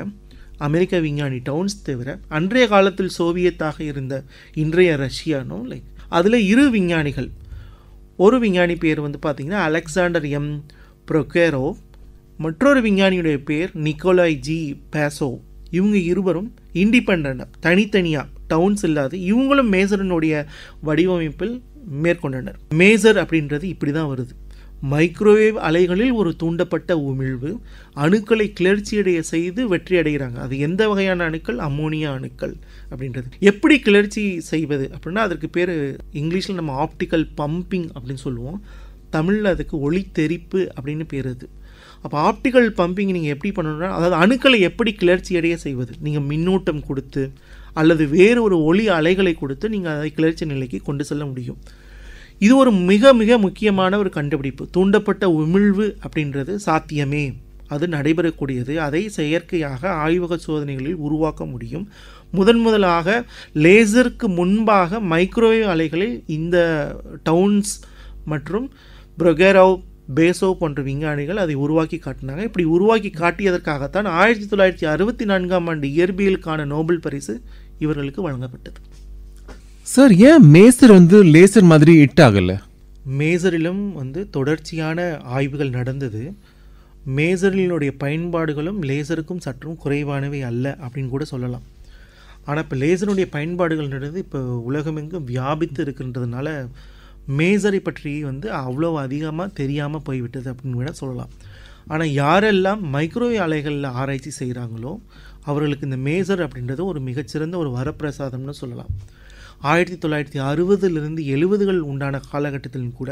அமெரிக்க விஞ்ஞானி டவுன்ஸ் தவிர, அன்றைய காலத்தில் சோவியத்தாக இருந்த இன்றைய ரஷ்யானோ லைக் அதில் 2 விஞ்ஞானிகள். ஒரு விஞ்ஞானி பேர் பார்த்திங்கன்னா அலெக்சாண்டர் எம் ப்ரொகேரோவ், மற்றொரு விஞ்ஞானியுடைய பேர் நிக்கோலாய் ஜி பேசோவ். இவங்க இருவரும் இண்டிபெண்டண்டாக தனித்தனியாக, டவுன்ஸ் இல்லாது, இவங்களும் மேசரனுடைய வடிவமைப்பில் மேற்கொண்டனர். மேசர் அப்படின்றது இப்படி தான் வருது. மைக்ரோவேவ் அலைகளில் ஒரு தூண்டப்பட்ட உமிழ்வு அணுக்களை கிளர்ச்சியடைய செய்து வெற்றி அடைகிறாங்க. அது எந்த வகையான அணுக்கள்? அம்மோனியா அணுக்கள் அப்படின்றது. எப்படி கிளர்ச்சி செய்வது அப்படின்னா அதற்கு பேர் இங்கிலீஷில் நம்ம ஆப்டிக்கல் பம்பிங் அப்படின்னு சொல்லுவோம், தமிழில் அதுக்கு ஒளி தெறிப்பு அப்படின்னு பேர். அது அப்போ ஆப்டிக்கல் பம்பிங் நீங்கள் எப்படி பண்ணணும்னா, அதாவது அணுக்களை எப்படி கிளர்ச்சி அடைய செய்வது, நீங்கள் மின்னூட்டம் கொடுத்து அல்லது வேறு ஒரு ஒளி அலைகளை கொடுத்து நீங்கள் அதை கிளர்ச்சி நிலைக்கு கொண்டு செல்ல முடியும். இது ஒரு மிக மிக முக்கியமான ஒரு கண்டுபிடிப்பு. தூண்டப்பட்ட உமிழ்வு அப்படின்றது சாத்தியமே, அது நடைபெறக்கூடியது. அதை செயற்கையாக ஆய்வக சோதனைகளில் உருவாக்க முடியும். முதலாக லேசருக்கு முன்பாக மைக்ரோவேவ் அலைகளில் இந்த டவுன்ஸ் மற்றும் ப்ரொகேரோவ், பேசோ போன்ற விஞ்ஞானிகள் அதை உருவாக்கி காட்டினாங்க. இப்படி உருவாக்கி காட்டியதற்காகத்தான் 1964ஆம் ஆண்டு இயற்பியலுக்கான நோபல் பரிசு இவர்களுக்கு வழங்கப்பட்டது. சார், ஏன் மேசர் லேசர் மாதிரி ஹிட் ஆகல? மேசரிலும் தொடர்ச்சியான ஆய்வுகள் நடந்தது. மேசரினுடைய பயன்பாடுகளும் லேசருக்கும் சற்றும் குறைவானவை அல்ல அப்படின்னு கூட சொல்லலாம். ஆனால் இப்போ லேசருடைய பயன்பாடுகள் நடந்து இப்போ உலகமெங்கும் வியாபித்து இருக்கின்றதுனால மேசரை பற்றி அவ்வளோ அதிகமாக தெரியாமல் போய்விட்டது அப்படின்னு கூட சொல்லலாம். ஆனால் யாரெல்லாம் மைக்ரோவேவ் அலைகளில் ஆராய்ச்சி செய்கிறாங்களோ அவர்களுக்கு இந்த மேசர் அப்படின்றது ஒரு மிகச்சிறந்த ஒரு வரப்பிரசாதம்னு சொல்லலாம். 1960லிருந்து 70கள் உண்டான காலகட்டத்திலும் கூட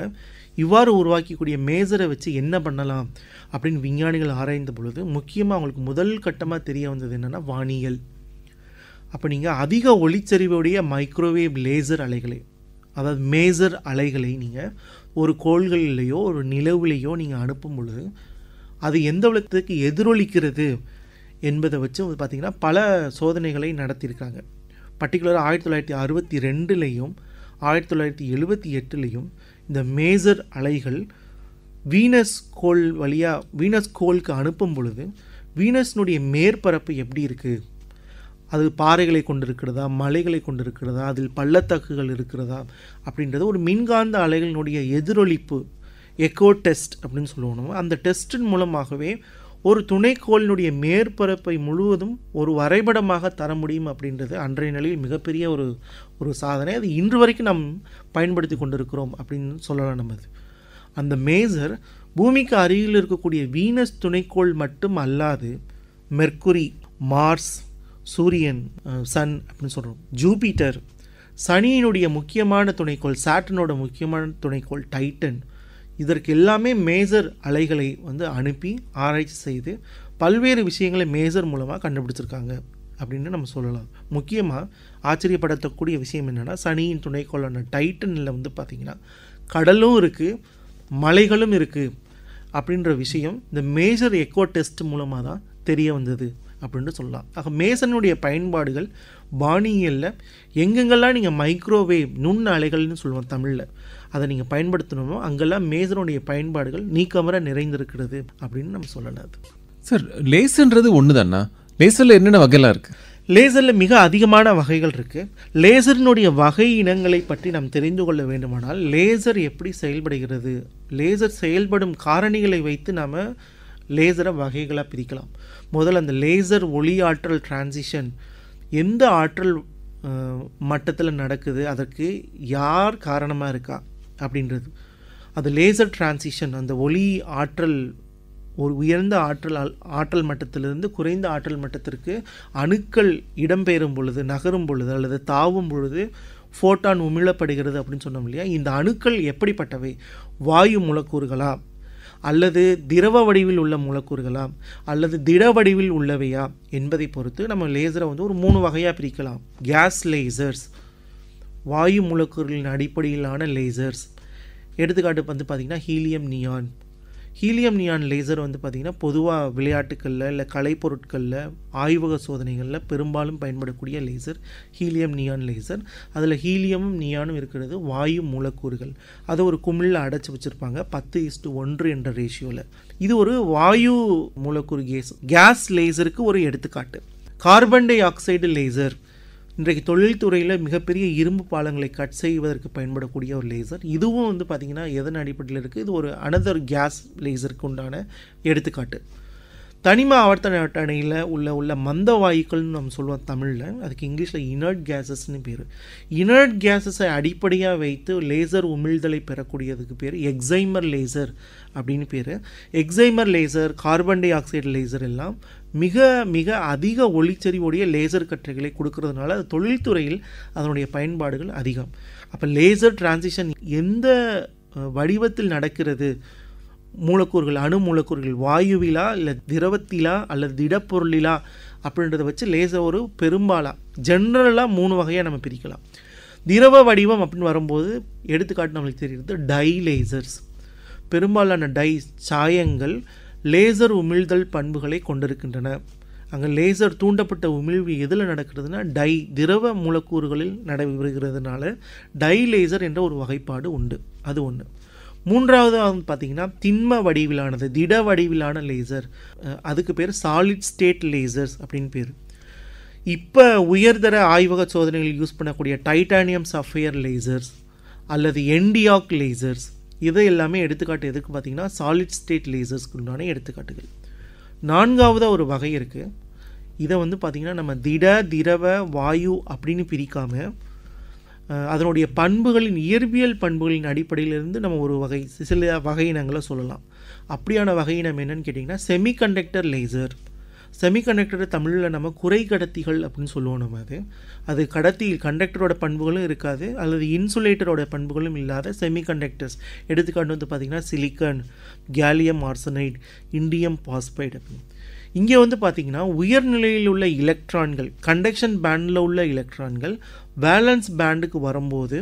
இவ்வாறு உருவாக்கக்கூடிய மேசரை வச்சு என்ன பண்ணலாம் அப்படின்னு விஞ்ஞானிகள் ஆராய்ந்த பொழுது முக்கியமாக அவங்களுக்கு முதல் கட்டமாக தெரிய வந்தது என்னென்னா வானியல். அப்போ நீங்கள் அதிக ஒளிச்செறிவுடைய மைக்ரோவேவ் லேசர் அலைகளை, அதாவது மேசர் அலைகளை நீங்கள் ஒரு கோள்களிலேயோ ஒரு நிலவுலேயோ நீங்கள் அனுப்பும் பொழுது அது எந்த விதத்துக்கு எதிரொலிக்கிறது என்பதை வச்சு பார்த்திங்கன்னா பல சோதனைகளை நடத்தியிருக்காங்க. பர்டிகுலராக 1962லேயும் 1978லேயும் இந்த மேசர் அலைகள் வீனஸ் கோளுக்கு அனுப்பும் பொழுது வீனஸ்னுடைய மேற்பரப்பு எப்படி இருக்குது, அது பாறைகளை கொண்டிருக்கிறதா, மலைகளை கொண்டிருக்கிறதா, அதில் பள்ளத்தாக்குகள் இருக்கிறதா அப்படின்றது ஒரு மின்காந்த அலைகளினுடைய எதிரொலிப்பு, எக்கோ டெஸ்ட் அப்படின்னு சொல்லுவோம். அந்த டெஸ்டின் மூலமாகவே ஒரு துணைக்கோளினுடைய மேற்பரப்பை முழுவதும் ஒரு வரைபடமாக தர முடியும் அப்படின்றது அன்றைய நிலையில் மிகப்பெரிய ஒரு சாதனை. அது இன்று வரைக்கும் நாம் பயன்படுத்தி கொண்டிருக்கிறோம் அப்படின்னு சொல்லலாம். நம்ம அந்த மேசர் பூமிக்கு அருகில் இருக்கக்கூடிய வீனஸ் துணைக்கோள் மட்டும் அல்லாது மெர்க்குரி, மார்ஸ், சூரியன், சன் அப்படின்னு சொல்கிறோம், ஜூபிட்டர், சனியினுடைய முக்கியமான துணைக்கோள் சாட்டனோட முக்கியமான துணைக்கோள் டைட்டன், இதற்கு எல்லாமே மேசர் அலைகளை அனுப்பி ஆராய்ச்சி செய்து பல்வேறு விஷயங்களை மேசர் மூலமாக கண்டுபிடிச்சிருக்காங்க அப்படின்னு நம்ம சொல்லலாம். முக்கியமாக ஆச்சரியப்படக்கூடிய விஷயம் என்னென்னா, சனியின் துணைக்கோளான டைட்டனில் பார்த்திங்கன்னா கடலும் இருக்குது, மலைகளும் இருக்குது அப்படின்ற விஷயம் இந்த மேசர் எக்கோ டெஸ்ட் மூலமாக தான் தெரிய வந்தது அப்படின்னு சொல்லலாம். ஆக மேசனுடைய பயன்பாடுகள் வானியலில் எங்கெங்கெல்லாம் நீங்கள் மைக்ரோவேவ் நுண் அலைகள்னு சொல்லுவோம் தமிழில், அதை நீங்கள் பயன்படுத்தணுமோ அங்கெல்லாம் மேசனுடைய பயன்பாடுகள் நீக்கமர நிறைந்திருக்கிறது அப்படின்னு நம்ம சொல்லலாம். சார், லேசர்ன்றது ஒன்று தானா? லேசரில் என்னென்ன வகைலாம் இருக்குது? லேசரில் மிக அதிகமான வகைகள் இருக்குது. லேசரினுடைய வகை இனங்களை பற்றி நாம் தெரிந்து கொள்ள வேண்டுமானால் லேசர் எப்படி செயல்படுகிறது, லேசர் செயல்படும் காரணிகளை வைத்து நாம் லேசரை வகைகளாக பிரிக்கலாம். முதல்ல அந்த லேசர் ஒளி ஆற்றல் டிரான்சிஷன் எந்த ஆற்றல் மட்டத்தில் நடக்குது, அதற்கு யார் காரணமாக இருக்கா அப்படின்றது. அது லேசர் டிரான்சிஷன், அந்த ஒளி ஆற்றல் ஒரு உயர்ந்த ஆற்றல் மட்டத்திலிருந்து குறைந்த ஆற்றல் மட்டத்திற்கு அணுக்கள் இடம்பெயரும் பொழுது, நகரும் பொழுது அல்லது தாவும் பொழுது ஃபோட்டான் உமிழப்படுகிறது அப்படின்னு சொன்னோம் இல்லையா. இந்த அணுக்கள் எப்படிப்பட்டவை, வாயு மூலக்கூறுகளா அல்லது திரவ வடிவில் உள்ள மூலக்கூறுகளா அல்லது திட வடிவில் உள்ளவையா என்பதை பொறுத்து நம்ம லேசரை ஒரு 3 வகையாக பிரிக்கலாம். கேஸ் லேசர்ஸ், வாயு மூலக்கூறுகளின் அடிப்படையிலான லேசர்ஸ். எடுத்துக்காட்டு பார்த்திங்கன்னா helium neon. Helium neon laser பார்த்திங்கன்னா பொதுவாக விளையாட்டுக்களில் இல்லை கலைப்பொருட்களில் ஆய்வக சோதனைகளில் பெரும்பாலும் பயன்படக்கூடிய லேசர் ஹீலியம் நியான் லேசர். அதில் ஹீலியமும் நியானும் இருக்கிறது வாயு மூலக்கூறுகள். அதை ஒரு குமிழில் அடைச்சி வச்சுருப்பாங்க 10:1 என்ற ரேஷியோவில். இது ஒரு வாயு மூலக்கூறு கேஸ் லேசருக்கு ஒரு எடுத்துக்காட்டு. கார்பன் டை ஆக்சைடு லேசர் இன்றைக்கு தொழில்துறையில் மிகப்பெரிய இரும்பு பாலங்களை கட் செய்வதற்கு பயன்படக்கூடிய ஒரு லேசர். இதுவும் பார்த்திங்கன்னா எதன் அடிப்படையில் இருக்குது, இது ஒரு அனதர் கேஸ் லேசருக்கு உண்டான எடுத்துக்காட்டு. தனிம ஆவர்த்தன அட்டவணையில் உள்ள மந்த வாயுக்கள்னு நம்ம சொல்லுவோம் தமிழில், அதுக்கு இங்கிலீஷில் இனர்ட் கேஸஸ்ன்னு பேர். இனர்ட் கேஸஸை அடிப்படையாக வைத்து லேசர் உமிழ்தலை பெறக்கூடியதுக்கு பேர் எக்ஸைமர் லேசர் அப்படின்னு பேர். Excimer laser, carbon di oxide laser எல்லாம் மிக மிக அதிக ஒளிச்செறிவுடைய லேசர் கற்றைகளை கொடுக்கறதுனால அது தொழில்துறையில் அதனுடைய பயன்பாடுகள் அதிகம். அப்போ லேசர் டிரான்சிஷன் எந்த வடிவத்தில் நடக்கிறது, மூலக்கூறுகள், அணு மூலக்கூறுகள் வாயுவிலா இல்லை திரவத்திலா அல்லது திடப்பொருளிலா அப்படின்றத வச்சு லேசர் ஒரு பெரும்பாலாக ஜென்ரலாக 3 வகையாக நம்ம பிரிக்கலாம். திரவ வடிவம் அப்படின்னு வரும்போது எடுத்துக்காட்டு நம்மளுக்கு தெரிகிறது டை லேசர்ஸ். பெரும்பாலான டை சாயங்கள் லேசர் உமிழ்தல் பண்புகளை கொண்டிருக்கின்றன. அங்கே லேசர் தூண்டப்பட்ட உமிழ்வு எதில் நடக்கிறதுனா டை திரவ மூலக்கூறுகளில் நடைபெறுகிறதுனால டை லேசர் என்ற ஒரு வகைப்பாடு உண்டு. அது ஒன்று. மூன்றாவது பார்த்திங்கன்னா திண்ம வடிவிலானது, திட வடிவிலான லேசர், அதுக்கு பேர் சாலிட் ஸ்டேட் லேசர்ஸ் அப்படின்னு பேர். இப்போ உயர்தர ஆய்வக சோதனைகள் யூஸ் பண்ணக்கூடிய டைட்டானியம் சஃபையர் லேசர்ஸ் அல்லது என்டியாக் லேசர்ஸ், இதை எல்லாமே எடுத்துக்காட்டு எதுக்கு பார்த்திங்கன்னா சாலிட் ஸ்டேட் லேசர்ஸ்க்கு உண்டான எடுத்துக்காட்டுகள். நான்காவதாக ஒரு வகை இருக்குது. இதை பார்த்திங்கன்னா நம்ம திட திரவ வாயு அப்படின்னு பிரிக்காமல் அதனுடைய பண்புகளின் இயற்பியல் பண்புகளின் அடிப்படையிலிருந்து நம்ம ஒரு வகை சில வகையினங்களை சொல்லலாம். அப்படியான வகையினம் என்னன்னு கேட்டிங்கன்னா செமிகண்டக்டர் லேசர். செமிகண்டக்டர் தமிழில் நம்ம குறை கடத்திகள் அப்படின்னு சொல்லுவோம். நம்ம அது கடத்தி கண்டக்டரோட பண்புகளும் இருக்காது அல்லது இன்சுலேட்டரோட பண்புகளும் இல்லாத செமிகண்டக்டர்ஸ். எடுத்துக்காட்டு பார்த்திங்கன்னா silicon, gallium arsenide, indium phosphide அப்படின்னு. இங்கே பார்த்திங்கன்னா உயர்நிலையில் உள்ள எலக்ட்ரான்கள், கண்டக்ஷன் பேண்டில் உள்ள எலக்ட்ரான்கள் வேலன்ஸ் பேண்டுக்கு வரும்போது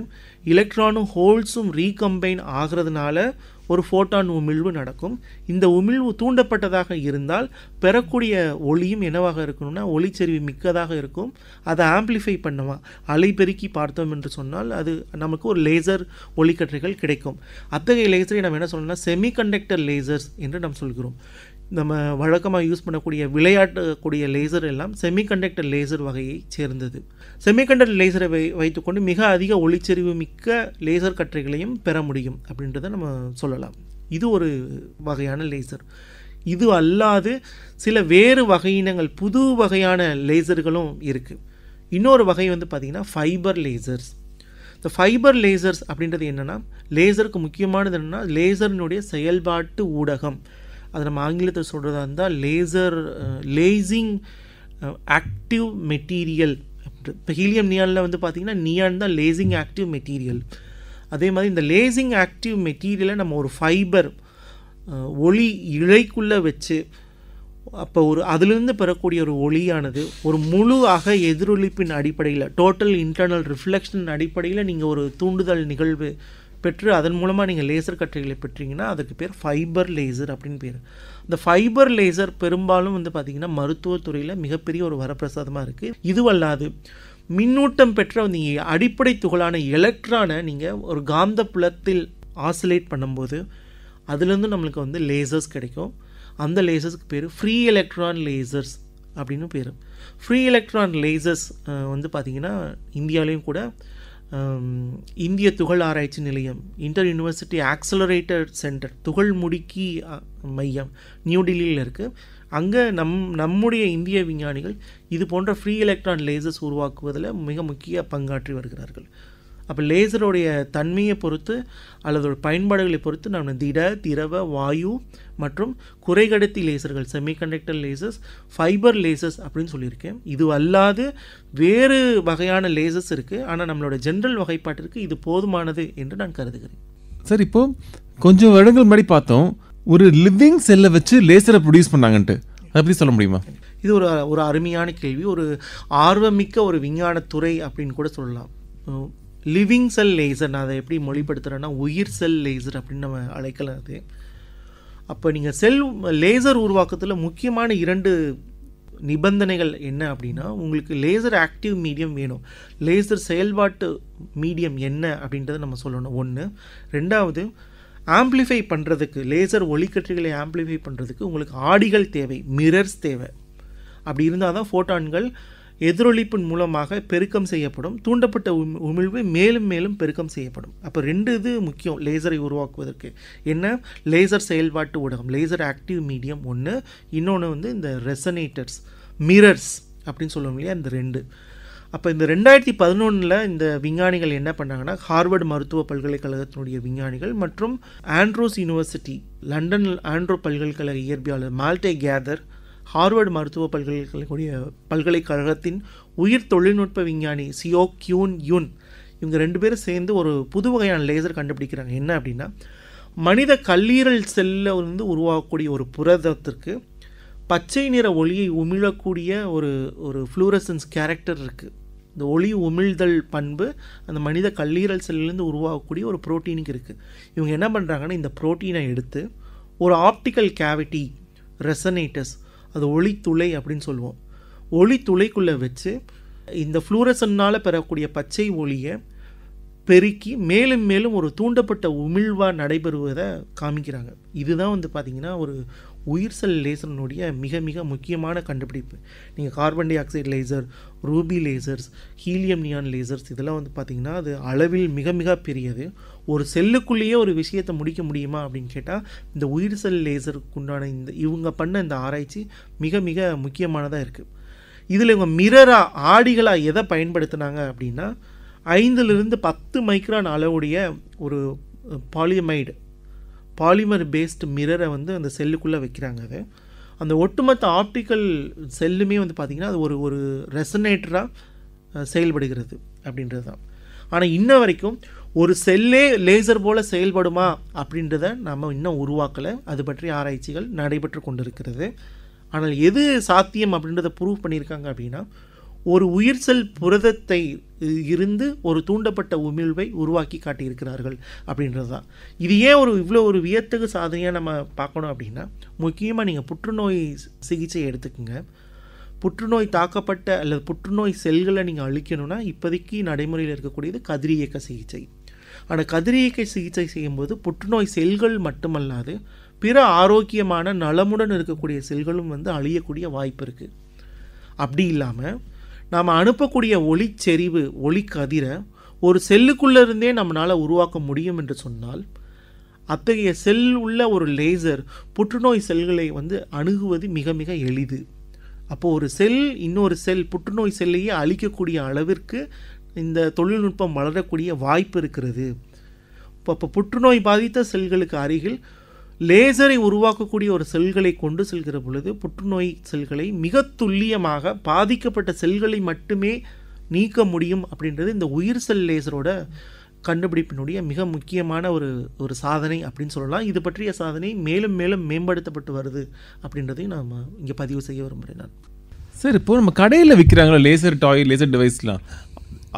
எலக்ட்ரானும் ஹோல்ஸும் ரீகம்பைன் ஆகிறதுனால ஒரு ஃபோட்டான் உமிழ்வு நடக்கும். இந்த உமிழ்வு தூண்டப்பட்டதாக இருந்தால் பெறக்கூடிய ஒளியும் என்னவாக இருக்கணும்னா ஒளிச்செறிவு மிக்கதாக இருக்கும். அதை ஆம்பிளிஃபை பண்ணுமா அலைபெருக்கி பார்த்தோம் என்று சொன்னால் அது நமக்கு ஒரு லேசர் ஒளிக்கற்றைகள் கிடைக்கும். அத்தகைய லேசரை நம்ம என்ன சொல்லணும்னா செமிகண்டக்டர் லேசர்ஸ் என்று நாம் சொல்கிறோம். நம்ம வழக்கமாக யூஸ் பண்ணக்கூடிய விளையாட்டக்கூடிய லேசர் எல்லாம் செமிகண்டக்டர் லேசர் வகையை சேர்ந்தது. செமிகண்டக்டர் லேசரை வைத்துக்கொண்டு மிக அதிக ஒளிச்செறிவு மிக்க லேசர் கற்றைகளையும் பெற முடியும் அப்படின்றத நம்ம சொல்லலாம். இது ஒரு வகையான லேசர். இது அல்லாது சில வேறு வகையினங்கள், புது வகையான லேசர்களும் இருக்குது. இன்னொரு வகை பார்த்திங்கன்னா ஃபைபர் லேசர்ஸ். இந்த ஃபைபர் லேசர்ஸ் அப்படின்றது என்னென்னா, லேசருக்கு முக்கியமானது என்னென்னா லேசரினுடைய செயல்பாட்டு ஊடகம். அது நம்ம ஆங்கிலத்தில் சொல்கிறதா இருந்தால் லேசிங் ஆக்டிவ் மெட்டீரியல். இப்போ ஹீலியம் நியானில் பார்த்திங்கன்னா நியான் தான் லேசிங் ஆக்டிவ் மெட்டீரியல். அதே மாதிரி இந்த லேசிங் ஆக்டிவ் மெட்டீரியலை நம்ம ஒரு ஃபைபர் ஒளி இழைக்குள்ளே வச்சு அப்போ அதிலிருந்து பெறக்கூடிய ஒரு ஒளியானது ஒரு முழு அக எதிரொலிப்பின் அடிப்படையில், டோட்டல் இன்டர்னல் ரிஃப்ளெக்ஷன் அடிப்படையில் நீங்கள் ஒரு தூண்டுதல் நிகழ்வு பெற்று அதன் மூலமாக நீங்கள் லேசர் கற்றைகளை பெற்றீங்கன்னா அதுக்கு பேர் ஃபைபர் லேசர் அப்படின்னு பேர். இந்த ஃபைபர் லேசர் பெரும்பாலும் பார்த்திங்கன்னா மருத்துவத்துறையில் மிகப்பெரிய ஒரு வரப்பிரசாதமாக இருக்குது. இதுவல்லாது மின்னூட்டம் பெற்ற நீங்கள் அடிப்படை துகளான எலக்ட்ரானை நீங்கள் ஒரு காந்த புலத்தில் ஆசிலேட் பண்ணும்போது அதுலேருந்து நம்மளுக்கு லேசர்ஸ் கிடைக்கும். அந்த லேசர்ஸ்க்கு பேர் ஃப்ரீ எலக்ட்ரான் லேசர்ஸ் அப்படின்னு பேர். ஃப்ரீ எலக்ட்ரான் லேசர்ஸ் பார்த்திங்கன்னா இந்தியாவிலையும் கூட இந்திய துகள் ஆராய்ச்சி நிலையம், இன்டர் யூனிவர்சிட்டி ஆக்சலரேட்டர் சென்டர், துகள் முடுக்கி மையம் நியூடெல்லியில் இருக்குது. அங்கே நம்முடைய இந்திய விஞ்ஞானிகள் இது போன்ற ஃப்ரீ எலக்ட்ரான் லேசர்ஸ் உருவாக்குவதில் மிக முக்கிய பங்காற்றி வருகிறார்கள். அப்போ லேசருடைய தன்மையை பொறுத்து அல்லது பயன்பாடுகளை பொறுத்து நம்ம திட திரவ வாயு மற்றும் குறைகடத்தி லேசர்கள், செமிகண்டக்டர் லேசர்ஸ், ஃபைபர் லேசர்ஸ் அப்படின்னு சொல்லியிருக்கேன். இது அல்லாது வேறு வகையான லேசர்ஸ் இருக்குது. ஆனால் நம்மளோட ஜென்ரல் வகைப்பாட்டிற்கு இது போதுமானது என்று நான் கருதுகிறேன். சார், இப்போ கொஞ்சம் வருடங்கள் முன்னாடி பார்த்தோம் ஒரு லிவிங் செல்லை வச்சு லேசரை ப்ரொடியூஸ் பண்ணாங்கன்ட்டு, அதை பற்றி சொல்ல முடியுமா? இது ஒரு அருமையான கேள்வி. ஒரு ஆர்வமிக்க ஒரு விஞ்ஞானத்துறை அப்படின்னு கூட சொல்லலாம். லிவிங் செல் லேசர், நான் அதை எப்படி மொழிப்படுத்துகிறேன்னா உயிர் செல் லேசர் அப்படின்னு நம்ம அழைக்கலாம். அது அப்போ நீங்கள் லேசர் உருவாக்கத்தில் முக்கியமான 2 நிபந்தனைகள் என்ன அப்படின்னா, உங்களுக்கு லேசர் ஆக்டிவ் மீடியம் வேணும். லேசர் செயல்பாட்டு மீடியம் என்ன அப்படின்றத நம்ம சொல்லணும். 1. 2வது ஆம்ப்ளிஃபை பண்ணுறதுக்கு, லேசர் ஒளிக்கற்றைகளை ஆம்ப்ளிஃபை பண்ணுறதுக்கு உங்களுக்கு ஆடிகள் தேவை, மிரர்ஸ் தேவை. அப்படி இருந்தால் தான் ஃபோட்டான்கள் எதிரொலிப்பின் மூலமாக பெருக்கம் செய்யப்படும். தூண்டப்பட்ட உமிழ்வு மேலும் மேலும் பெருக்கம் செய்யப்படும். அப்போ 2 இது முக்கியம் லேசரை உருவாக்குவதற்கு. என்ன? லேசர் செயல்பாட்டு ஊடகம், லேசர் ஆக்டிவ் மீடியம் ஒன்று, இன்னொன்று வந்து இந்த ரெசனேட்டர்ஸ், மிரர்ஸ் அப்படின்னு சொல்லுவோம் இல்லையா, இந்த 2. அப்போ இந்த 2011 இந்த விஞ்ஞானிகள் என்ன பண்ணாங்கன்னா, ஹார்வர்டு மருத்துவ பல்கலைக்கழகத்தினுடைய விஞ்ஞானிகள் மற்றும் ஆண்ட்ரூஸ் யூனிவர்சிட்டி, லண்டன் ஆண்ட்ரூ பல்கலைக்கழக இயற்பியாளர் மால்டே கேதர், ஹார்வர்டு மருத்துவ பல்கலைக்கழகத்தின் உயிர் தொழில்நுட்ப விஞ்ஞானி சியோ கியூன் யுன், இவங்க 2 பேரும் சேர்ந்து ஒரு புது வகையான லேசர் கண்டுபிடிக்கிறாங்க. என்ன அப்படின்னா, மனித கல்லீரல் செல்லில் வந்து உருவாகக்கூடிய ஒரு புரதத்திற்கு பச்சை நிற ஒளியை உமிழக்கூடிய ஒரு ஃப்ளூரசன்ஸ் கேரக்டர் இருக்குது. இந்த ஒளி உமிழ்தல் பண்பு அந்த மனித கல்லீரல் செல்லிலேருந்து உருவாகக்கூடிய ஒரு புரோட்டீனுக்கு இருக்குது. இவங்க என்ன பண்ணுறாங்கன்னா, இந்த புரோட்டீனை எடுத்து ஒரு ஆப்டிக்கல் கேவிட்டி, ரெசனேட்டர்ஸ், அது ஒளித்துளை அப்படின்னு சொல்லுவோம், ஒளித்துளைக்குள்ளே வச்சு இந்த ஃப்ளூரசன்னால் பெறக்கூடிய பச்சை ஒளியை பெருக்கி மேலும் மேலும் ஒரு தூண்டப்பட்ட உமிழ்வாக நடைபெறுவதை காமிக்கிறாங்க. இதுதான் வந்து பார்த்திங்கன்னா ஒரு உயிர் செல் லேசர்னுடைய மிக மிக முக்கியமான கண்டுபிடிப்பு. நீங்கள் carbon di oxide laser, Ruby lasers, helium neon lasers, இதெல்லாம் வந்து பார்த்திங்கன்னா அது அளவில் மிக மிக பெரியது. ஒரு செல்லுக்குள்ளேயே ஒரு விஷயத்தை முடிக்க முடியுமா அப்படின்னு கேட்டால், இந்த உயிர் செல் லேசருக்கு உண்டான இவங்க பண்ண இந்த ஆராய்ச்சி மிக மிக முக்கியமானதாக இருக்குது. இதில் இவங்க மிரராக, ஆடிகளாக எதை பயன்படுத்தினாங்க அப்படின்னா, 5 to 10 மைக்ரான் அளவுடைய ஒரு பாலிமர் பேஸ்டு மிரரை வந்து அந்த செல்லுக்குள்ளே வைக்கிறாங்க. அது அந்த ஒட்டுமொத்த ஆப்டிக்கல் செல்லுமே வந்து பார்த்திங்கன்னா அது ஒரு ரெசனேட்டராக செயல்படுகிறது அப்படின்றது தான். ஆனால் இன்ன வரைக்கும் ஒரு செல்லே லேசர் போல் செயல்படுமா அப்படின்றத நம்ம இன்னும் உருவாக்கலை. அது பற்றிய ஆராய்ச்சிகள் நடைபெற்று கொண்டிருக்கிறது. ஆனால் எது சாத்தியம் அப்படின்றத ப்ரூவ் பண்ணியிருக்காங்க அப்படின்னா, ஒரு உயிர் செல் புரதத்தை இருந்து ஒரு தூண்டப்பட்ட உமிழ்வை உருவாக்கி காட்டியிருக்கிறார்கள் அப்படின்றது தான். இது ஏன் இவ்வளோ ஒரு வியத்தகு சாதனையாக நம்ம பார்க்கணும் அப்படின்னா, முக்கியமாக நீங்கள் புற்றுநோய் சிகிச்சை எடுத்துக்கோங்க. புற்றுநோய் தாக்கப்பட்ட அல்லது புற்றுநோய் செல்களை நீங்கள் அழிக்கணும்னா இப்போதைக்கு நடைமுறையில் இருக்கக்கூடியது கதிரியக்க சிகிச்சை. ஆனால் கதிரியக்க சிகிச்சை செய்யும்போது புற்றுநோய் செல்கள் மட்டுமல்லாது பிற ஆரோக்கியமான நலமுடன் இருக்கக்கூடிய செல்களும் வந்து அழியக்கூடிய வாய்ப்பு இருக்குது. அப்படி இல்லாமல் நாம் அனுப்பக்கூடிய ஒளிச்செறிவு, ஒளிக்கதிரை ஒரு செல்லுக்குள்ளே இருந்தே நம்மளால் உருவாக்க முடியும் என்று சொன்னால், அத்தகைய செல் உள்ள ஒரு லேசர் புற்றுநோய் செல்களை வந்து அணுகுவது மிக மிக எளிது. அப்போது ஒரு செல் இன்னொரு செல், புற்றுநோய் செல்லையே அழிக்கக்கூடிய அளவிற்கு இந்த தொழில்நுட்பம் வளரக்கூடிய வாய்ப்பு இருக்கிறது. இப்போ புற்றுநோய் பாதித்த செல்களுக்கு அருகில் லேசரை உருவாக்கக்கூடிய ஒரு செல்களை கொண்டு செல்கிற பொழுது புற்றுநோய் செல்களை மிக துல்லியமாக பாதிக்கப்பட்ட செல்களை மட்டுமே நீக்க முடியும் அப்படின்றது இந்த உயிர் செல் லேசரோட கண்டுபிடிப்பினுடைய மிக முக்கியமான ஒரு சாதனை அப்படின்னு சொல்லலாம். இது பற்றிய சாதனை மேலும் மேலும் மேம்படுத்தப்பட்டு வருது அப்படின்றதையும் நாம் இங்கே பதிவு செய்ய விரும்புகிறேன் நான். சார், இப்போ நம்ம கடையில் விற்கிறாங்களா லேசர் டாய், லேசர் டிவைஸ்லாம்,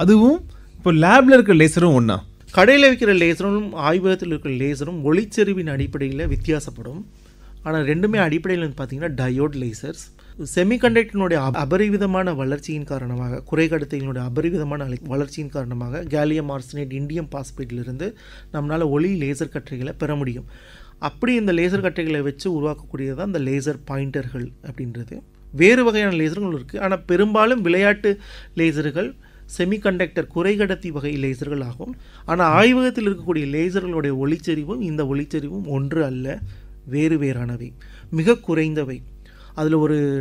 அதுவும் இப்போ லேபில் இருக்கிற லேசரும் ஒன்றா? கடையில் விற்கிற லேசரும் ஆய்வகத்தில் இருக்கிற லேசரும் ஒளிச்செறிவின் அடிப்படையில் வித்தியாசப்படும். ஆனால் ரெண்டுமே அடிப்படையில் வந்து பார்த்திங்கன்னா டயோட் லேசர்ஸ். செமிகண்டக்டரினுடைய அபரிவிதமான வளர்ச்சியின் காரணமாக, குறைக்கடத்திகளுடைய அபரிவிதமான வளர்ச்சியின் காரணமாக கேலியம் ஆர்சனேட், இண்டியம் பாஸ்பேட்டிலிருந்து நம்மளால் ஒளி லேசர் கற்றைகளை பெற முடியும். அப்படி இந்த லேசர் கற்றைகளை வச்சு உருவாக்கக்கூடியது தான் இந்த லேசர் பாயிண்டர்கள் அப்படின்றது. வேறு வகையான லேசர்கள் இருக்குது. ஆனால் பெரும்பாலும் விளையாட்டு லேசர்கள் செமிகண்டக்டர் குறைகடத்தி வகை லேசர்கள் ஆகும். ஆனால் ஆய்வகத்தில் இருக்கக்கூடிய லேசர்களுடைய ஒளிச்செறிவும் இந்த ஒளிச்செறிவும் ஒன்று அல்ல, வேறு வேறானவை, மிக குறைந்தவை. அதில்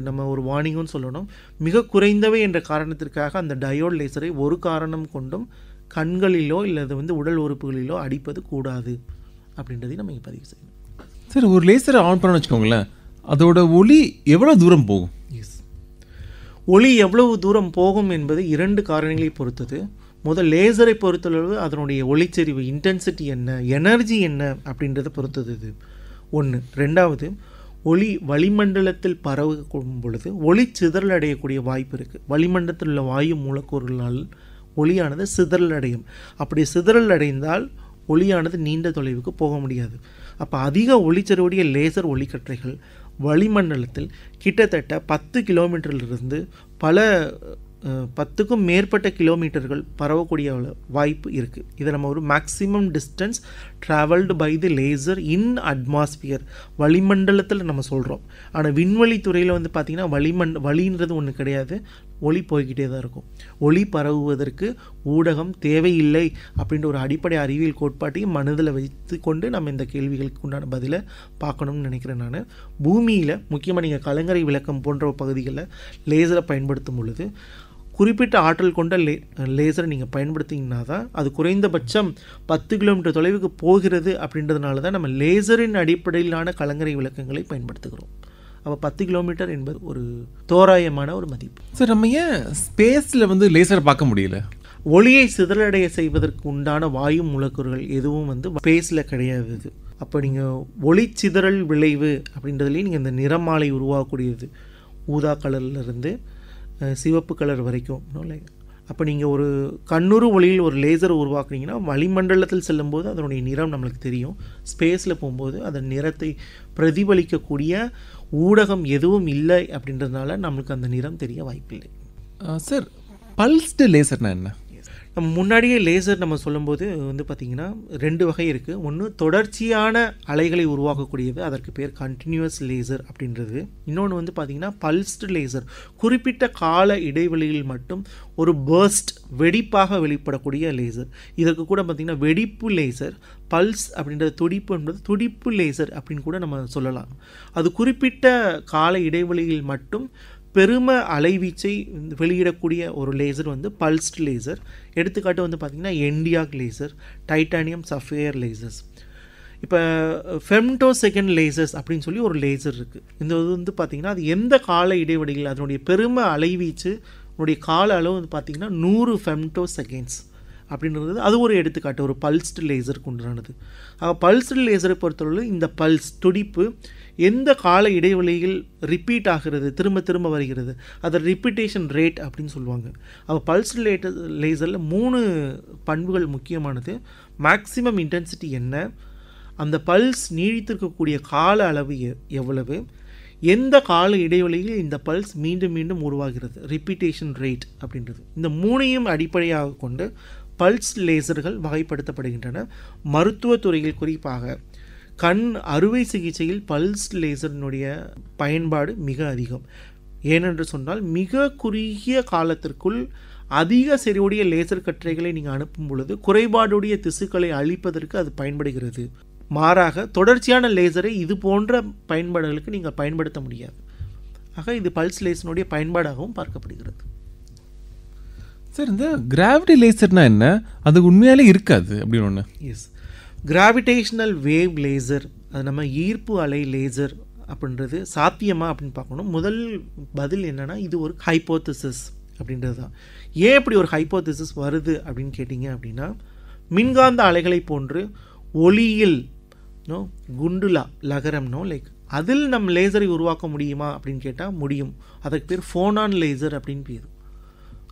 நம்ம ஒரு வார்னிங்கும் சொல்லணும். மிக குறைந்தவை என்ற காரணத்திற்காக அந்த டயோட் லேசரை ஒரு காரணம் கொண்டும் கண்களிலோ இல்லை வந்து உடல் உறுப்புகளிலோ அடிப்பது கூடாது அப்படின்றதையும் நம்ம இங்கே பதிவு செய்யணும். சரி, ஒரு லேசரை ஆன் பண்ண வச்சுக்கோங்களேன், அதோட ஒளி எவ்வளோ தூரம் போகும்? ஒளி எவ்வளவு தூரம் போகும் என்பது 2 காரணிகளை பொறுத்தது. முதல் லேசரை பொறுத்தளவு அதனுடைய ஒளிச்செறிவு இன்டென்சிட்டி என்ன, எனர்ஜி என்ன அப்படின்றத பொறுத்தது இது ஒன்று. ரெண்டாவது, ஒளி வளிமண்டலத்தில் பரவும் பொழுது ஒளி சிதறல் அடையக்கூடிய வாய்ப்பு இருக்குது. வளிமண்டலத்தில் உள்ள வாயு மூலக்கூறுகளால் ஒளியானது சிதறல் அடையும். அப்படி சிதறல் அடைந்தால் ஒளியானது நீண்ட தொலைவுக்கு போக முடியாது. அப்போ அதிக ஒளிச்செறிவுடைய லேசர் ஒளிக்கற்றைகள் வளிமண்டலத்தில் கிட்டத்தட்ட 10 கிலோமீட்டரிலிருந்து பல 10க்கும் மேற்பட்ட கிலோமீட்டர்கள் பரவக்கூடிய வாய்ப்பு இருக்குது. இதை நம்ம ஒரு maximum distance travelled by the laser in atmosphere, வளிமண்டலத்தில் நம்ம சொல்கிறோம். ஆனால் விண்வெளி துறையில் வந்து பார்த்திங்கன்னா வளின்றது ஒன்று கிடையாது, ஒளி போய்கிட்டே தான் இருக்கும். ஒளி பரவுவதற்கு ஊடகம் தேவையில்லை அப்படின்ற ஒரு அடிப்படை அறிவியல் கோட்பாட்டையும் மனதில் வைத்து கொண்டு நம்ம இந்த கேள்விகளுக்கு உண்டான பதிலை பார்க்கணும்னு நினைக்கிறேன். நான் பூமியில் முக்கியமாக நீங்கள் கலங்கரை விளக்கம் போன்ற பகுதிகளில் லேசரை பயன்படுத்தும் பொழுது குறிப்பிட்ட ஆற்றல் கொண்ட லேசரை நீங்கள் பயன்படுத்திங்கன்னா தான் அது குறைந்தபட்சம் 10 கிலோமீட்டர் தொலைவுக்கு போகிறது. அப்படின்றதுனால தான் நம்ம லேசரின் அடிப்படையிலான கலங்கரை விளக்கங்களை பயன்படுத்துகிறோம். அப்போ 10 கிலோமீட்டர் என்பது ஒரு தோராயமான ஒரு மதிப்பு. சார், நம்ம ஏன் ஸ்பேஸில் வந்து லேசரை பார்க்க முடியல? ஒளியை சிதறடைய செய்வதற்கு உண்டான வாயு மூலக்கூறுகள் எதுவும் வந்து ஸ்பேஸில் கிடையாது. அப்போ நீங்கள் ஒளி சிதறல் விளைவு அப்படின்றதுலேயே நீங்கள் இந்த நிறமாலை உருவாகக்கூடியது ஊதா கலர்லேருந்து சிவப்பு கலர் வரைக்கும். அப்போ நீங்கள் ஒரு கண்ணுறு ஒளியில் ஒரு லேசரை உருவாக்குனீங்கன்னா வளிமண்டலத்தில் செல்லும்போது அதனுடைய நிறம் நம்மளுக்கு தெரியும். ஸ்பேஸில் போகும்போது அதன் நிறத்தை பிரதிபலிக்கக்கூடிய ஊடகம் எதுவும் இல்லை அப்படின்றதுனால நம்மளுக்கு அந்த நிறம் தெரிய வாய்ப்பில்லை. சார், பல்ஸ்டு லேசர்னா என்ன? நம்ம முன்னாடியே லேசர் நம்ம சொல்லும்போது வந்து பார்த்திங்கன்னா 2 வகை இருக்குது. ஒன்று தொடர்ச்சியான அலைகளை உருவாக்கக்கூடியது, அதற்கு பேர் கண்டினியூஸ் லேசர் அப்படின்றது. இன்னொன்று வந்து பார்த்திங்கன்னா பல்ஸ்டு லேசர், குறிப்பிட்ட கால இடைவெளியில் மட்டும் ஒரு பர்ஸ்ட் வெடிப்பாக வெளிப்படக்கூடிய லேசர். இதற்கு கூட பார்த்திங்கன்னா வெடிப்பு லேசர், பல்ஸ் அப்படின்றது துடிப்பு என்பது துடிப்பு லேசர் அப்படின்னு கூட நம்ம சொல்லலாம். அது குறிப்பிட்ட கால இடைவெளியில் மட்டும் பெரும அலைவீச்சை வெளியிடக்கூடிய ஒரு லேசர் வந்து பல்ஸ்ட் லேசர். எடுத்துக்காட்டு வந்து பார்த்திங்கன்னா என்டியாக் லேசர், டைட்டானியம் சஃபையர் லேசர்ஸ். இப்போ ஃபெம்டோ செகண்ட் லேசர்ஸ் அப்படின்னு சொல்லி ஒரு லேசர் இருக்குது. இந்த இது வந்து பார்த்திங்கன்னா அது எந்த கால இடைவெளியில் அதனுடைய பெரும அலைவீச்சு உடைய கால அளவு வந்து பார்த்திங்கன்னா 100 ஃபெம்டோ செகண்ட்ஸ் அப்படின்றது அது ஒரு எடுத்துக்காட்டு, ஒரு பல்ஸ்டு லேசருக்கு உண்டானது. பல்ஸ்டு லேசரை பொறுத்தவரை இந்த பல்ஸ் துடிப்பு எந்த கால இடைவெளியில் ரிப்பீட் ஆகிறது, திரும்ப திரும்ப வருகிறது, அதை ரிப்பீட்டேஷன் ரேட் அப்படின்னு சொல்லுவாங்க. அப்போ பல்ஸ்டு லேசரில் 3 பண்புகள் முக்கியமானது. மேக்ஸிமம் இன்டென்சிட்டி என்ன, அந்த பல்ஸ் நீடித்திருக்கக்கூடிய கால அளவு எவ்வளவு, எந்த கால இடைவெளியில் இந்த பல்ஸ் மீண்டும் மீண்டும் உருவாகிறது, ரிப்பீட்டேஷன் ரேட் அப்படின்றது. இந்த 3ஐயும் அடிப்படையாக கொண்டு பல்ஸ் லேசர்கள் வகைப்படுத்தப்படுகின்றன. மருத்துவத்துறையில் குறிப்பாக கண் அறுவை சிகிச்சையில் பல்ஸ் லேசரினுடைய பயன்பாடு மிக அதிகம். ஏனென்று சொன்னால் மிக குறுகிய காலத்திற்குள் அதிக செறிவுடைய லேசர் கற்றைகளை நீங்கள் அனுப்பும் பொழுது குறைபாடுடைய திசுக்களை அழிப்பதற்கு அது பயன்படுகிறது. மாறாக தொடர்ச்சியான லேசரை இது போன்ற பயன்பாடுகளுக்கு நீங்கள் பயன்படுத்த முடியாது. ஆக இது பல்ஸ் லேசனுடைய பயன்பாடாகவும் பார்க்கப்படுகிறது. சார், இந்த கிராவிட்டி லேசர்னா என்ன? அது உண்மையாலே இருக்காது அப்படின்னு ஒன்று. எஸ், கிராவிடேஷனல் வேவ் லேசர், அது நம்ம ஈர்ப்பு அலை லேசர் அப்படின்றது சாத்தியமா அப்படின்னு பார்க்கணும். முதல் பதில் என்னென்னா இது ஒரு ஹைப்போதிசிஸ் அப்படின்றது தான். ஏன் இப்படி ஒரு ஹைப்போதிசிஸ் வருது அப்படின்னு கேட்டிங்க அப்படின்னா, மின்காந்த அலைகளை போன்று ஒளியில் குண்டுலா லகரம்னோ அதில் நம்ம லேசரை உருவாக்க முடியுமா அப்படின்னு கேட்டால் முடியும். அதுக்கு பேர் ஃபோனான் லேசர் அப்படின்னு பேர்.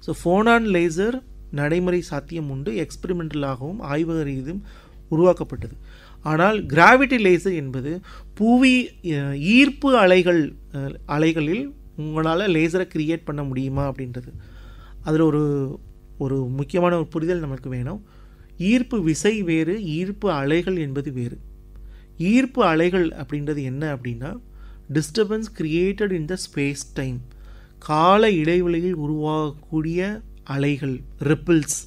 ஸோ ஃபோனான் லேசர் நடைமுறை சாத்தியம் உண்டு, எக்ஸ்பெரிமெண்டலாகவும் ஆய்வக ரீதியும் உருவாக்கப்பட்டது. ஆனால் கிராவிட்டி லேசர் என்பது புவி ஈர்ப்பு அலைகளில் உங்களால் லேசரை கிரியேட் பண்ண முடியுமா அப்படின்றது. அதில் ஒரு முக்கியமான ஒரு புரிதல் நமக்கு வேணும். ஈர்ப்பு விசை வேறு, ஈர்ப்பு அலைகள் என்பது வேறு. ஈர்ப்பு அலைகள் அப்படின்றது என்ன அப்படின்னா, disturbance created in the space time, கால இடைவெளியில் உருவாகக்கூடிய அலைகள், ரிப்பிள்ஸ்.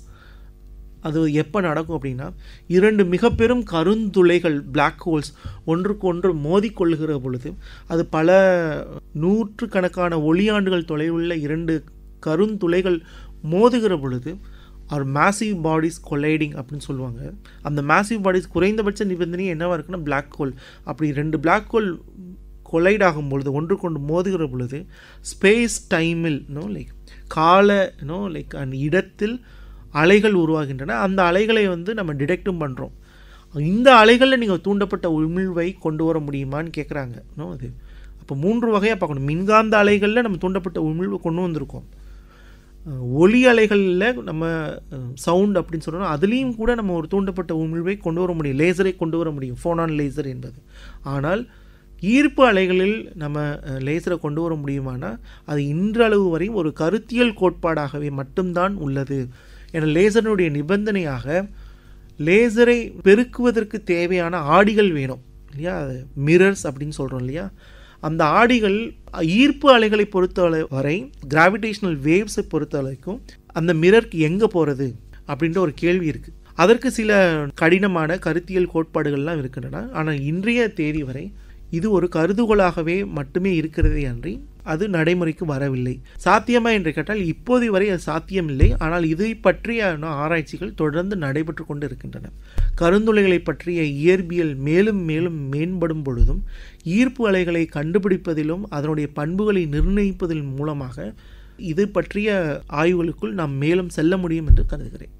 அது எப்போ நடக்கும் அப்படின்னா, 2 மிக பெரும் கருந்துளைகள் பிளாக் ஹோல்ஸ் ஒன்றுக்கொன்று மோதிக்கொள்ளுகிற பொழுது, அது பல நூற்றுக்கணக்கான ஒளியாண்டுகள் தொலைவுள்ள 2 கருந்துளைகள் மோதுகிற பொழுது ஆர் மேசிவ் பாடிஸ் கொலைடிங் அப்படின்னு சொல்லுவாங்க. அந்த மேசிவ் பாடிஸ் குறைந்தபட்ச நிபந்தனை என்னவாக இருக்குன்னா பிளாக் ஹோல். அப்படி 2 பிளாக் ஹோல் கொலைட் ஆகும் பொழுது, ஒன்றுக்கொண்டு மோதுகிற பொழுது ஸ்பேஸ் டைமில் கால அந்த இடத்தில் அலைகள் உருவாகின்றன. அந்த அலைகளை வந்து நம்ம டிடெக்டும் பண்ணுறோம். இந்த அலைகளில் நீங்கள் தூண்டப்பட்ட உமிழ்வை கொண்டு வர முடியுமான்னு கேட்குறாங்க. அது அப்போ 3 வகையாக பார்க்கணும். மின்காந்த அலைகளில் நம்ம தூண்டப்பட்ட உமிழ்வை கொண்டு வந்திருக்கோம். ஒலி அலைகளில் நம்ம சவுண்ட் அப்படின்னு சொல்கிறோம், அதுலேயும் கூட நம்ம ஒரு தூண்டப்பட்ட உமிழ்வை கொண்டு வர முடியும், லேசரை கொண்டு வர முடியும், ஃபோனான் லேசர் என்பது. ஆனால் ஈர்ப்பு அலைகளில் நம்ம லேசரை கொண்டு வர முடியுமானா அது இன்றளவு வரை ஒரு கருத்தியல் கோட்பாடாகவே மட்டும்தான் உள்ளது. என லேசரினுடைய நிபந்தனையாக லேசரை பெருக்குவதற்கு தேவையான ஆடிகள் வேணும் இல்லையா, மிரர்ஸ் அப்படின்னு சொல்கிறோம் இல்லையா. அந்த ஆடிகள் ஈர்ப்பு அலைகளை பொறுத்தவரை வரை, கிராவிடேஷனல் வேவ்ஸை பொறுத்த வரைக்கும் அந்த மிரருக்கு எங்கே போகிறது அப்படின்ற ஒரு கேள்வி இருக்குது. அதற்கு சில கடினமான கருத்தியல் கோட்பாடுகள்லாம் இருக்கின்றன. ஆனால் இன்றைய தேதி வரை இது ஒரு கருதுகோளாகவே மட்டுமே இருக்கிறதே அன்றி அது நடைமுறைக்கு வரவில்லை. சாத்தியமா என்று கேட்டால் இப்போது வரை அது சாத்தியமில்லை. ஆனால் இதை பற்றிய ஆராய்ச்சிகள் தொடர்ந்து நடைபெற்று கொண்டு இருக்கின்றன. கருந்துளைகளை பற்றிய இயற்பியல் மேலும் மேலும் மேம்படும் பொழுதும் ஈர்ப்பு அலைகளை கண்டுபிடிப்பதிலும் அதனுடைய பண்புகளை நிர்ணயிப்பதன் மூலமாக இது பற்றிய ஆய்வுகளுக்குள் நாம் மேலும் செல்ல முடியும் என்று கருதுகிறேன்.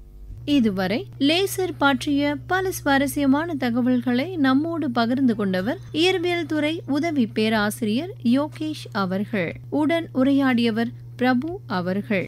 இதுவரை லேசர் பற்றிய பல சுவாரஸ்யமான தகவல்களை நம்மோடு பகிர்ந்து கொண்டவர் இயற்பியல் துறை உதவி பேராசிரியர் யோகேஷ் அவர்கள். உடன் உரையாடியவர் பிரபு அவர்கள்.